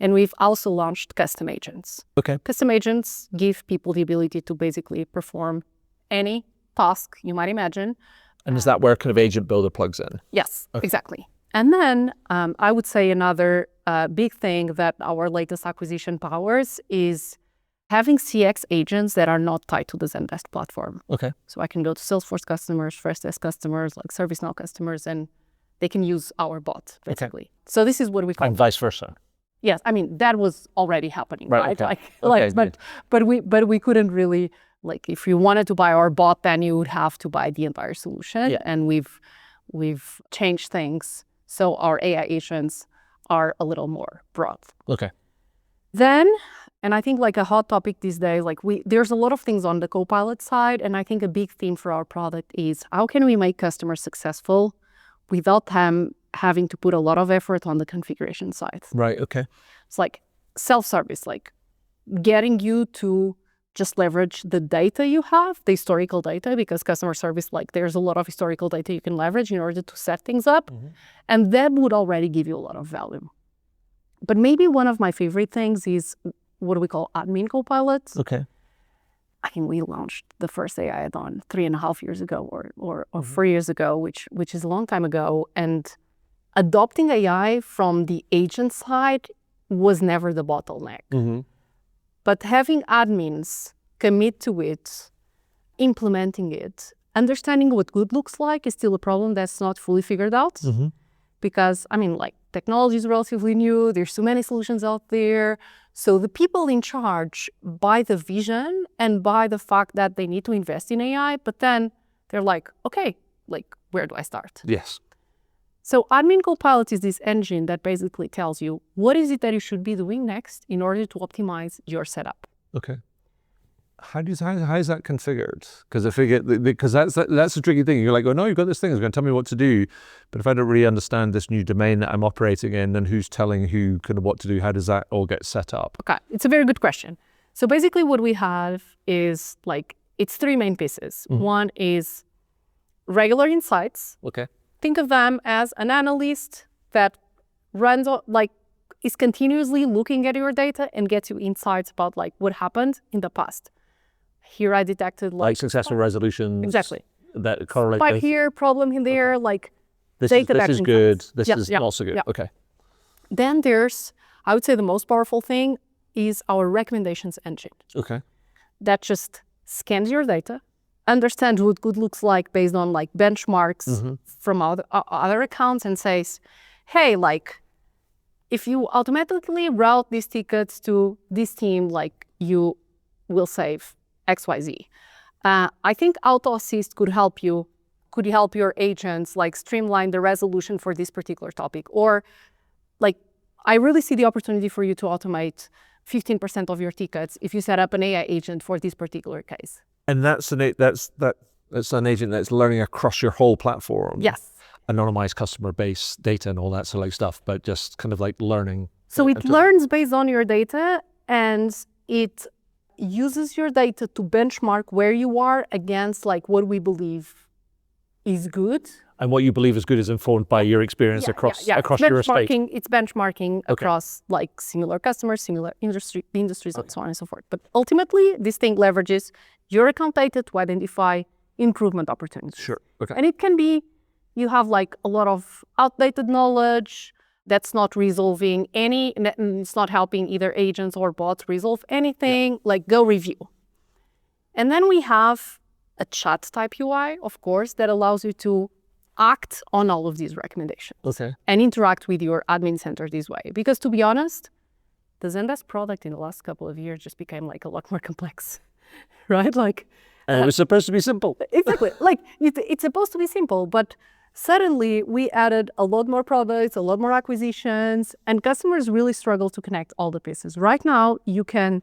S6: And we've also launched custom agents. Okay. Custom agents give people the ability to basically perform any task you might imagine.
S1: And is that where kind of Agent Builder plugs in?
S6: Yes, exactly. And then I would say another big thing that our latest acquisition powers is having CX agents that are not tied to the Zendesk platform. Okay. So I can go to Salesforce customers, Freshdesk customers, like ServiceNow customers, and they can use our bot, basically. So this is what we call.
S1: And vice versa.
S6: Yes, I mean that was already happening, right?
S1: Okay.
S6: But we couldn't really, like, if you wanted to buy our bot, then you would have to buy the entire solution.
S1: Yeah.
S6: And we've changed things so our AI agents are a little more broad.
S1: Okay.
S6: Then, and I think like a hot topic these days, like there's a lot of things on the Copilot side, and I think a big theme for our product is how can we make customers successful without them having to put a lot of effort on the configuration side.
S1: Right. Okay.
S6: It's like self-service, like getting you to just leverage the data you have, the historical data, because customer service, like there's a lot of historical data you can leverage in order to set things up. And that would already give you a lot of value. But maybe one of my favorite things is what we call admin copilots.
S1: Okay.
S6: I mean, we launched the first AI add-on 3.5 years ago or 4 years ago, which is a long time ago. And adopting AI from the agent side was never the bottleneck. But having admins commit to it, implementing it, understanding what good looks like is still a problem that's not fully figured out. Because, I mean, like, technology is relatively new. There's so many solutions out there. So the people in charge buy the vision and buy the fact that they need to invest in AI, but then they're like, okay, like, where do I start?
S1: Yes.
S6: So Admin Copilot is this engine that basically tells you what is it that you should be doing next in order to optimize your setup.
S1: Okay. How is that configured? Because I figure because that's a tricky thing. You're like, oh no, you've got this thing. It's going to tell me what to do, but if I don't really understand this new domain that I'm operating in, then who's telling who kind of what to do? How does that all get set up?
S6: Okay, it's a very good question. So basically, what we have is like it's three main pieces. One is regular insights.
S1: Okay.
S6: Think of them as an analyst that runs like is continuously looking at your data and gets you insights about like what happened in the past. Here I detected
S1: like successful resolutions.
S6: Exactly.
S1: That correlate.
S6: Spike here, problem in there, like
S1: this
S6: data
S1: is good.
S6: trends.
S1: This is not so good.
S6: Yeah.
S1: Okay.
S6: Then there's, I would say the most powerful thing is our recommendations engine.
S1: Okay.
S6: That just scans your data, understands what good looks like based on like benchmarks from other accounts and says, hey, like if you automatically route these tickets to this team, like you will save XYZ. I think Auto Assist could help your agents like streamline the resolution for this particular topic. Or like, I really see the opportunity for you to automate 15% of your tickets if you set up an AI agent for this particular case.
S1: And that's an agent that's learning across your whole platform.
S6: Yes.
S1: Anonymized customer base data and all that sort of stuff, but just kind of like learning.
S6: So it learns based on your data and it uses your data to benchmark where you are against like what we believe is good.
S1: And what you believe is good is informed by your experience across your estate.
S6: It's benchmarking across like similar customers, similar industries, and so on and so forth. But ultimately, this thing leverages your account data to identify improvement opportunities.
S1: Sure. Okay.
S6: And it can be, you have like a lot of outdated knowledge that's not resolving it's not helping either agents or bots resolve anything, like go review. And then we have a chat type UI, of course, that allows you to act on all of these recommendations.
S1: Okay.
S6: And interact with your admin center this way. Because to be honest, the Zendesk product in the last couple of years just became like a lot more complex, right? Like,
S1: and it was supposed to be simple.
S6: Exactly. Like it's supposed to be simple, but suddenly we added a lot more products, a lot more acquisitions, and customers really struggle to connect all the pieces. Right now, you can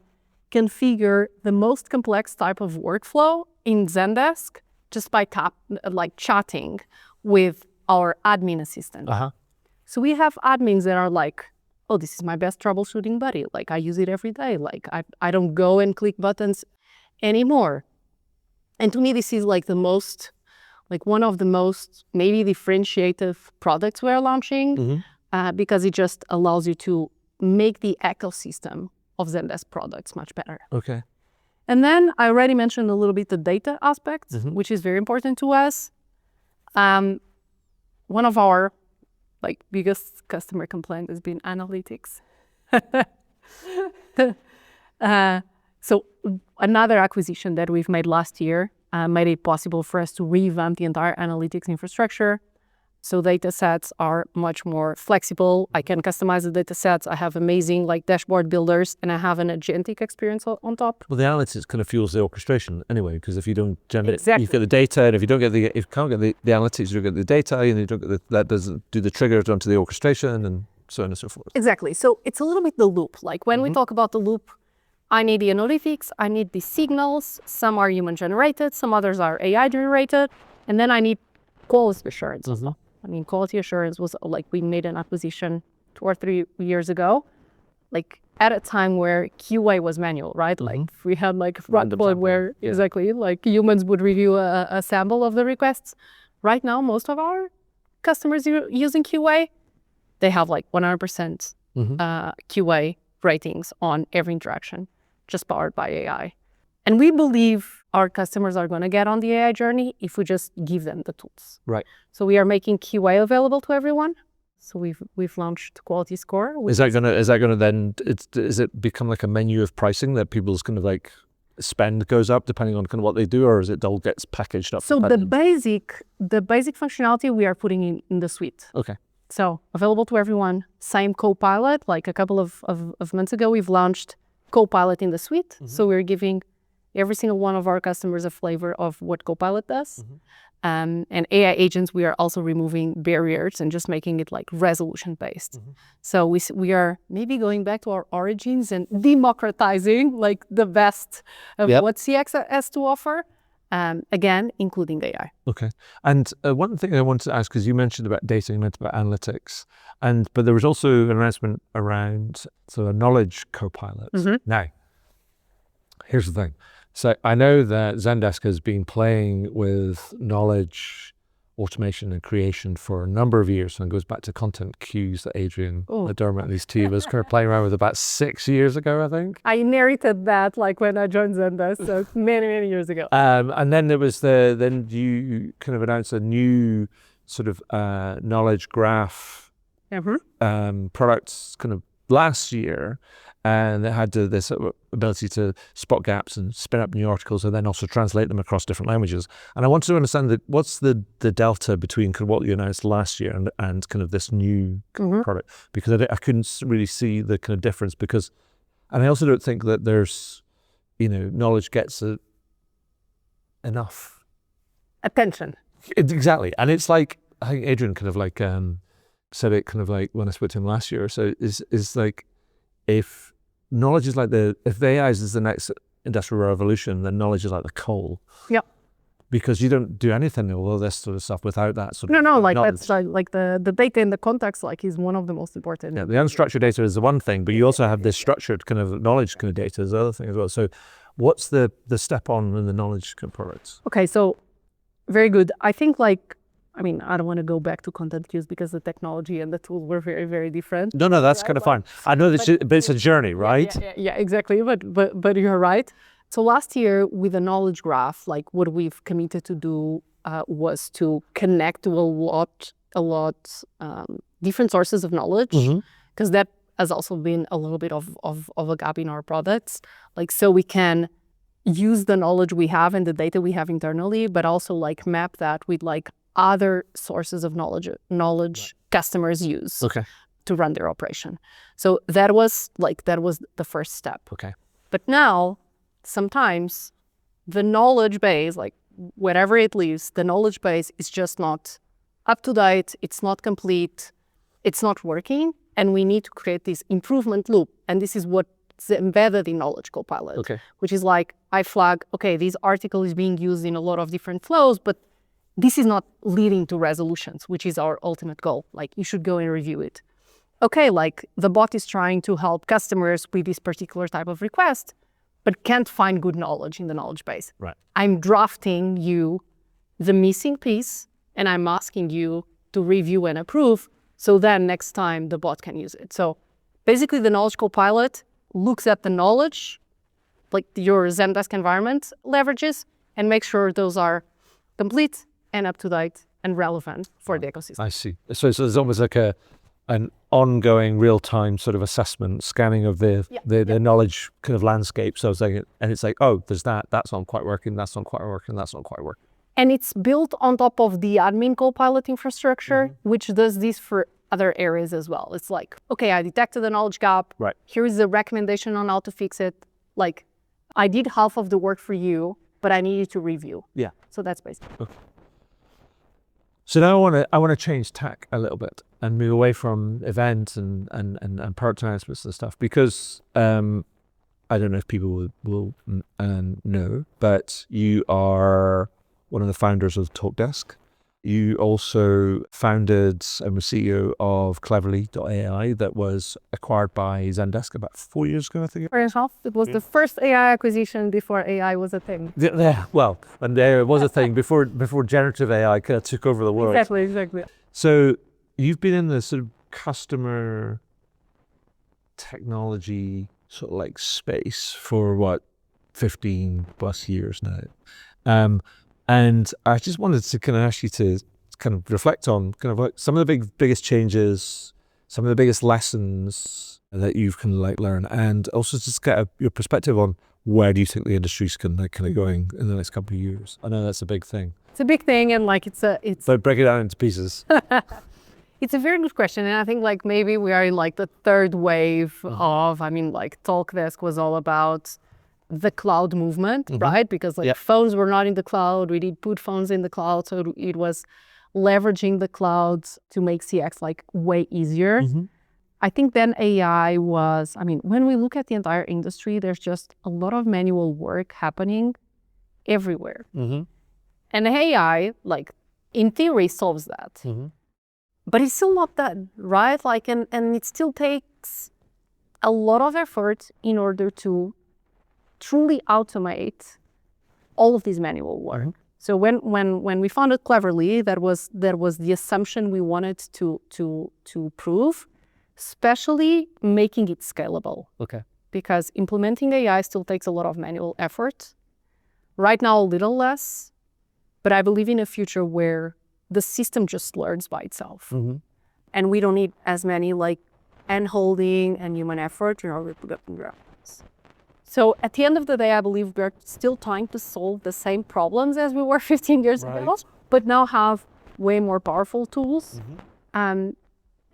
S6: configure the most complex type of workflow in Zendesk just by chatting with our admin assistant. So we have admins that are like, oh, this is my best troubleshooting buddy. Like I use it every day. Like I don't go and click buttons anymore. And to me, this is like one of the most maybe differentiative products we're launching because it just allows you to make the ecosystem of Zendesk products much better.
S1: Okay.
S6: And then I already mentioned a little bit the data aspect, which is very important to us. One of our biggest customer complaint has been analytics. So another acquisition that we've made last year made it possible for us to revamp the entire analytics infrastructure. So data sets are much more flexible. I can customize the data sets. I have amazing like dashboard builders, and I have an agentic experience on top.
S1: Well, the analytics kind of fuels the orchestration anyway, because if you don't generate,
S6: Exactly.
S1: you get the data, and if you can't get the analytics, you don't get the data, and you don't get that doesn't do the triggers onto the orchestration, and so on and so forth.
S6: Exactly. So it's a little bit the loop. Like when we talk about the loop, I need the analytics, I need the signals. Some are human generated, some others are AI generated, and then I need quality assurance as well. I mean, quality assurance was like we made an acquisition 2 or 3 years ago, like at a time where QA was manual, right? Like we had like front point where exactly like humans would review a sample of the requests. Right now, most of our customers using QA, they have like 100% QA ratings on every interaction, just powered by AI. And we believe our customers are going to get on the AI journey if we just give them the tools.
S1: Right.
S6: So we are making QA available to everyone. So we've launched Quality Score.
S1: Is that gonna then? Is it become like a menu of pricing that people's kind of like spend goes up depending on kind of what they do, or is it all gets packaged up?
S6: So the basic functionality we are putting in the suite.
S1: Okay.
S6: So available to everyone. Same Copilot. Like a couple of months ago, we've launched Copilot in the suite. So we're giving every single one of our customers a flavor of what Copilot does. And AI agents, we are also removing barriers and just making it like resolution based. So we are maybe going back to our origins and democratizing like the best of what CX has to offer. Again, including AI.
S1: Okay. And one thing I wanted to ask, because you mentioned about data, you mentioned about analytics, but there was also an announcement around a knowledge copilot. Now, here's the thing. So I know that Zendesk has been playing with knowledge automation and creation for a number of years, and it goes back to content queues that Adrian McDermott and his team was kind of playing around with about 6 years ago, I think.
S6: I inherited that like when I joined Zendesk, so many years ago.
S1: And then there was then you kind of announced a new sort of knowledge graph products kind of last year, and it had this ability to spot gaps and spin up new articles and then also translate them across different languages. And I wanted to understand what's the delta between kind of what you announced last year and kind of this new product, because I couldn't really see the kind of difference, and I also don't think that there's, knowledge gets enough
S6: attention.
S1: Exactly. And it's like, I think Adrian kind of like said it kind of like when I spoke to him last year. So is like, if knowledge is like if AI is the next industrial revolution, then knowledge is like the coal.
S6: Yeah.
S1: Because you don't do anything, all this sort of stuff without that sort of
S6: like
S1: knowledge.
S6: that's like the data in the context like is one of the most important.
S1: Yeah, the unstructured data is the one thing, but you also have this structured kind of knowledge kind of data is the other thing as well. So what's the step on in the knowledge kind of products?
S6: Okay, so very good. I think I don't want to go back to content queues because the technology and the tools were very, very different.
S1: No, that's kind of fine. I know this, but it's a journey, right?
S6: Yeah, exactly. But you're right. So last year with the knowledge graph, like what we've committed to do was to connect to a lot different sources of knowledge, because that has also been a little bit of a gap in our products. Like, so we can use the knowledge we have and the data we have internally, but also like map that with like other sources of knowledge customers use to run their operation. So that was the first step.
S1: Okay.
S6: But now, sometimes the knowledge base, like wherever it lives, the knowledge base is just not up to date, it's not complete, it's not working, and we need to create this improvement loop. And this is what's embedded in Knowledge Copilot, which is like, I flag, this article is being used in a lot of different flows, but this is not leading to resolutions, which is our ultimate goal. Like, you should go and review it. Like the bot is trying to help customers with this particular type of request, but can't find good knowledge in the knowledge base.
S1: Right.
S6: I'm drafting you the missing piece, and I'm asking you to review and approve, so then next time the bot can use it. So basically the Knowledge Copilot looks at the knowledge, like your Zendesk environment leverages, and makes sure those are complete and up to date and relevant for the ecosystem.
S1: I see. So there's almost like an ongoing real-time sort of assessment, scanning of the knowledge kind of landscape. So it's like, and it's like, oh, there's that's not quite working, that's not quite working, that's not quite working.
S6: And it's built on top of the admin Copilot infrastructure, which does this for other areas as well. It's like, okay, I detected a knowledge gap.
S1: Right.
S6: Here's the recommendation on how to fix it. Like, I did half of the work for you, but I need you to review.
S1: Yeah.
S6: So that's basically.
S1: Okay. So now I want to change tack a little bit and move away from events and product announcements and stuff, because I don't know if people will know, but you are one of the founders of TalkDesk. You also founded and was CEO of Cleverly.ai that was acquired by Zendesk about 4 years ago, I think.
S6: 4.5. It was the first AI acquisition before AI was a thing.
S1: Yeah, well, and there was a thing before generative AI kind of took over the world.
S6: Exactly.
S1: So you've been in the sort of customer technology sort of like space for what, 15 plus years now. And I just wanted to kind of ask you to kind of reflect on kind of like some of the biggest changes, some of the biggest lessons that you've kind of like learned, and also just get your perspective on where do you think the industry's kind of going in the next couple of years. I know that's a big thing.
S6: It's a big thing, and like it's.
S1: So break it down into pieces.
S6: It's a very good question, and I think like maybe we are in like the third wave of. I mean, like TalkDesk was all about the cloud movement, right? Because like phones were not in the cloud. We did put phones in the cloud, so it was leveraging the cloud to make CX like way easier. I think then AI was, I mean, when we look at the entire industry, there's just a lot of manual work happening everywhere. And AI, like in theory, solves that. But it's still not done, right? Like, and it still takes a lot of effort in order to truly automate all of this manual work. So when we founded Cleverly, that was the assumption we wanted to prove, especially making it scalable.
S1: Okay.
S6: Because implementing AI still takes a lot of manual effort. Right now, a little less, but I believe in a future where the system just learns by itself. And we don't need as many like hand-holding and human effort in order to get progress. So at the end of the day, I believe we're still trying to solve the same problems as we were 15 years ago, but now have way more powerful tools. And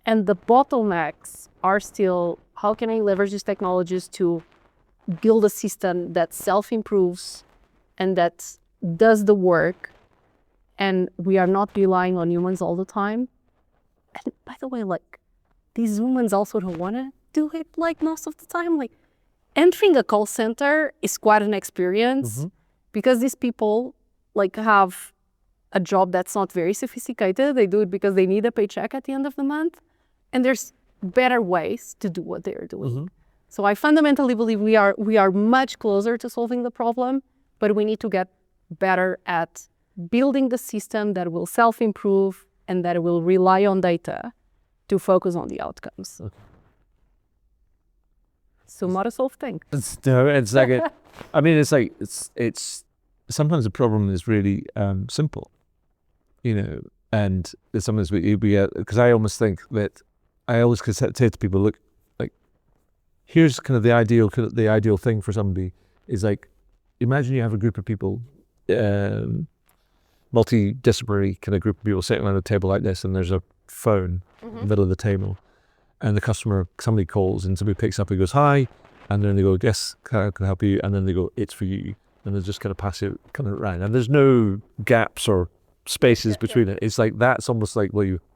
S6: the bottlenecks are still, how can I leverage these technologies to build a system that self-improves and that does the work, and we are not relying on humans all the time. And by the way, like, these humans also don't want to do it like most of the time. Like, entering a call center is quite an experience because these people like have a job that's not very sophisticated. They do it because they need a paycheck at the end of the month. And there's better ways to do what they're doing. So I fundamentally believe we are much closer to solving the problem, but we need to get better at building the system that will self-improve and that will rely on data to focus on the outcomes. So not a solved thing.
S1: It's like I mean, it's sometimes the problem is really simple, you know, and sometimes we because I almost think that I always could say to people, look, like, here's kind of the ideal thing for somebody is like, imagine you have a group of people, multidisciplinary kind of group of people sitting around a table like this, and there's a phone in the middle of the table, and somebody calls and somebody picks up and goes, hi, and then they go, yes, can I help you? And then they go, it's for you. And they just kind of pass it kind of around. And there's no gaps or spaces between it. It's like, that's almost like,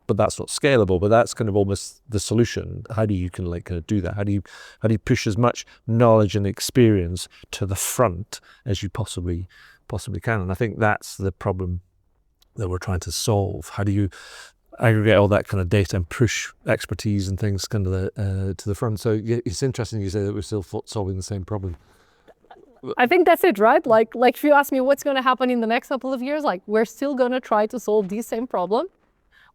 S1: but that's not scalable, but that's kind of almost the solution. How do you kind of do that? How do you push as much knowledge and experience to the front as you possibly can? And I think that's the problem that we're trying to solve. How do you aggregate all that kind of data and push expertise and things kind of to the front? So yeah, it's interesting you say that we're still solving the same problem.
S6: I think that's it, right? Like if you ask me what's going to happen in the next couple of years, like we're still going to try to solve the same problem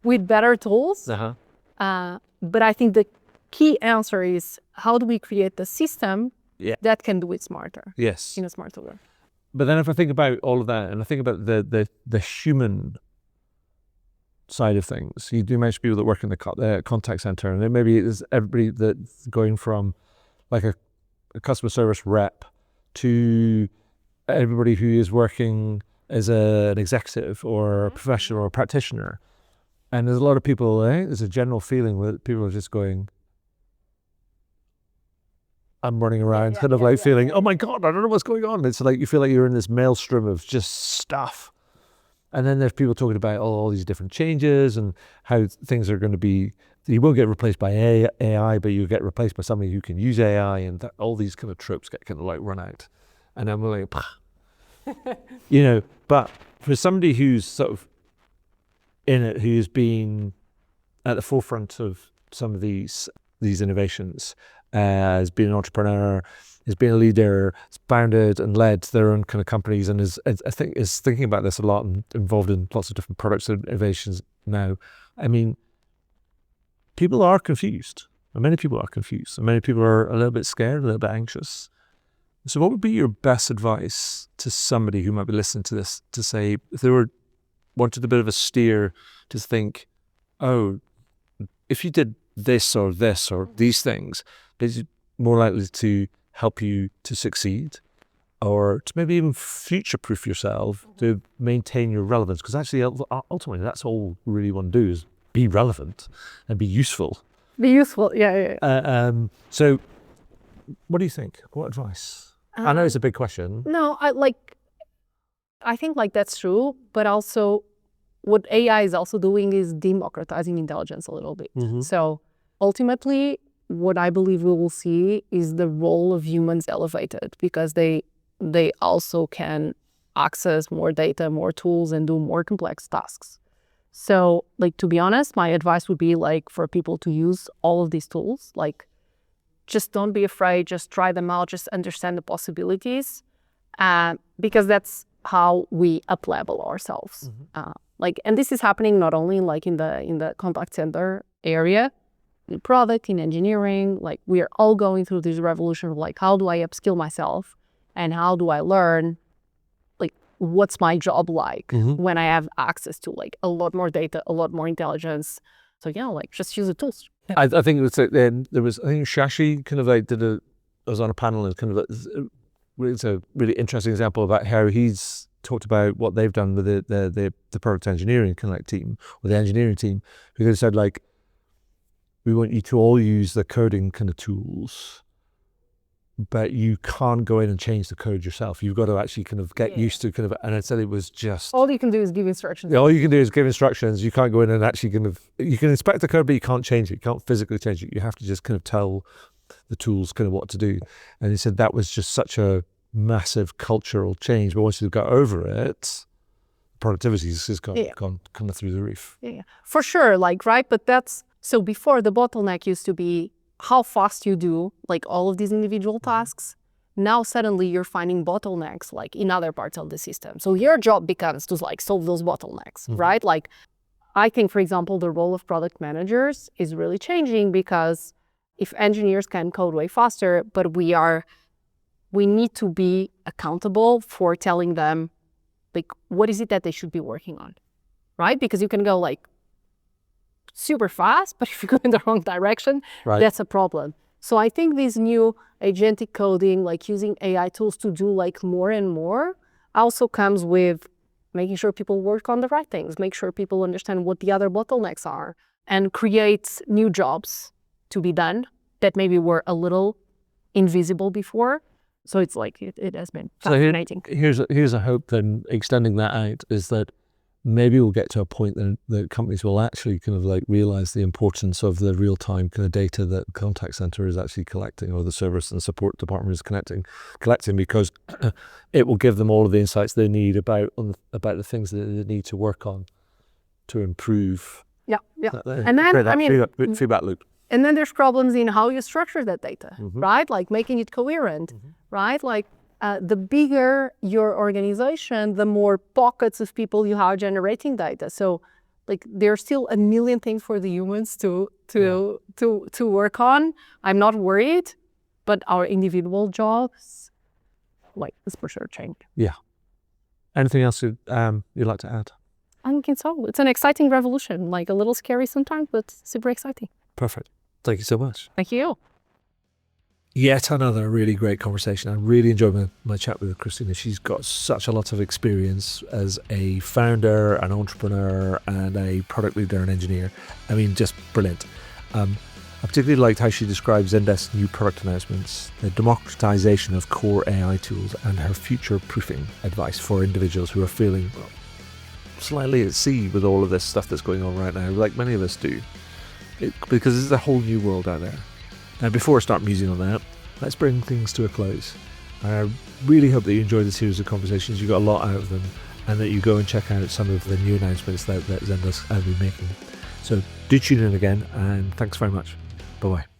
S6: with better tools. But I think the key answer is, how do we create the system that can do it smarter?
S1: Yes.
S6: In a smarter way.
S1: But then if I think about all of that, and I think about the human side of things, you do mention people that work in the contact center, and then maybe it's everybody that's going from like a customer service rep to everybody who is working as an executive or a professional or a practitioner. And there's a lot of people, there's a general feeling that people are just going, I'm running around kind of like feeling, oh my God, I don't know what's going on. It's like you feel like you're in this maelstrom of just stuff. And then there's people talking about all these different changes and how things are going to be, you won't get replaced by AI, but you'll get replaced by somebody who can use AI, and that, all these kind of tropes get kind of like run out. And I'm like, you know, but for somebody who's sort of in it, who's been at the forefront of some of these innovations, has been an entrepreneur, has been a leader, has founded and led their own kind of companies, and is thinking about this a lot and involved in lots of different products and innovations now. I mean, people are confused. Many people are confused. And many people are a little bit scared, a little bit anxious. So what would be your best advice to somebody who might be listening to this, to say, if they wanted a bit of a steer, to think, oh, if you did this or these things, is more likely to help you to succeed, or to maybe even future-proof yourself to maintain your relevance? Because actually, ultimately, that's all we really want to do, is be relevant and be useful.
S6: Be useful, yeah.
S1: So what do you think? What advice? I know it's a big question.
S6: No, I think like that's true, but also what AI is also doing is democratizing intelligence a little bit. So ultimately, what I believe we will see is the role of humans elevated, because they also can access more data, more tools, and do more complex tasks. So, like, to be honest, my advice would be like for people to use all of these tools. Like, just don't be afraid, just try them out, just understand the possibilities, because that's how we up-level ourselves. And this is happening not only like in the contact center area, in product, in engineering. Like, we are all going through this revolution of like, how do I upskill myself, and how do I learn, like, what's my job like when I have access to like a lot more data, a lot more intelligence. So yeah, like, just use the tools.
S1: I think it was there was, I think Shashi kind of like was on a panel, and kind of it's a really interesting example about how he's talked about what they've done with the product engineering kind of like team, or the engineering team, because they said like, we want you to all use the coding kind of tools, but you can't go in and change the code yourself. You've got to actually kind of get used to kind of, and I said it was just...
S6: All you can do is give instructions.
S1: Yeah, all you can do is give instructions. You can't go in and actually kind of, you can inspect the code, but you can't change it. You can't physically change it. You have to just kind of tell the tools kind of what to do. And he said that was just such a massive cultural change. But once you've got over it, productivity has gone kind of through the roof.
S6: Yeah, for sure. Like, right. But that's, so before the bottleneck used to be how fast you do like all of these individual tasks. Now suddenly you're finding bottlenecks like in other parts of the system. So your job becomes to like solve those bottlenecks, right? Like, I think, for example, the role of product managers is really changing, because if engineers can code way faster, but we need to be accountable for telling them like, what is it that they should be working on, right? Because you can go like super fast, but if you go in the wrong direction, that's a problem. So I think this new agentic coding, like using AI tools to do like more and more, also comes with making sure people work on the right things, make sure people understand what the other bottlenecks are, and create new jobs to be done that maybe were a little invisible before. So it's like, it has been fascinating.
S1: So here's a hope then, extending that out, is that maybe we'll get to a point that the companies will actually kind of like realize the importance of the real-time kind of data that the contact center is actually collecting, or the service and support department is collecting, because it will give them all of the insights they need about the things that they need to work on to improve.
S6: Yeah. And then,
S1: feedback loop.
S6: And then there's problems in how you structure that data, right? Like making it coherent, right? Like, the bigger your organization, the more pockets of people you have generating data. So, like, there's still a million things for the humans to work on. I'm not worried, but our individual jobs, like, is for sure change.
S1: Yeah. Anything else you'd like to add?
S6: I think so. It's an exciting revolution, like a little scary sometimes, but super exciting.
S1: Perfect. Thank you so much.
S6: Thank you.
S1: Yet another really great conversation. I really enjoyed my chat with Cristina. She's got such a lot of experience as a founder, an entrepreneur, and a product leader and engineer. I mean, just brilliant. I particularly liked how she describes Zendesk's new product announcements, the democratization of core AI tools, and her future-proofing advice for individuals who are feeling slightly at sea with all of this stuff that's going on right now, like many of us do, because there's a whole new world out there. Now, before I start musing on that, let's bring things to a close. I really hope that you enjoyed the series of conversations, you got a lot out of them, and that you go and check out some of the new announcements that Zendesk will be making. So do tune in again, and thanks very much. Bye-bye.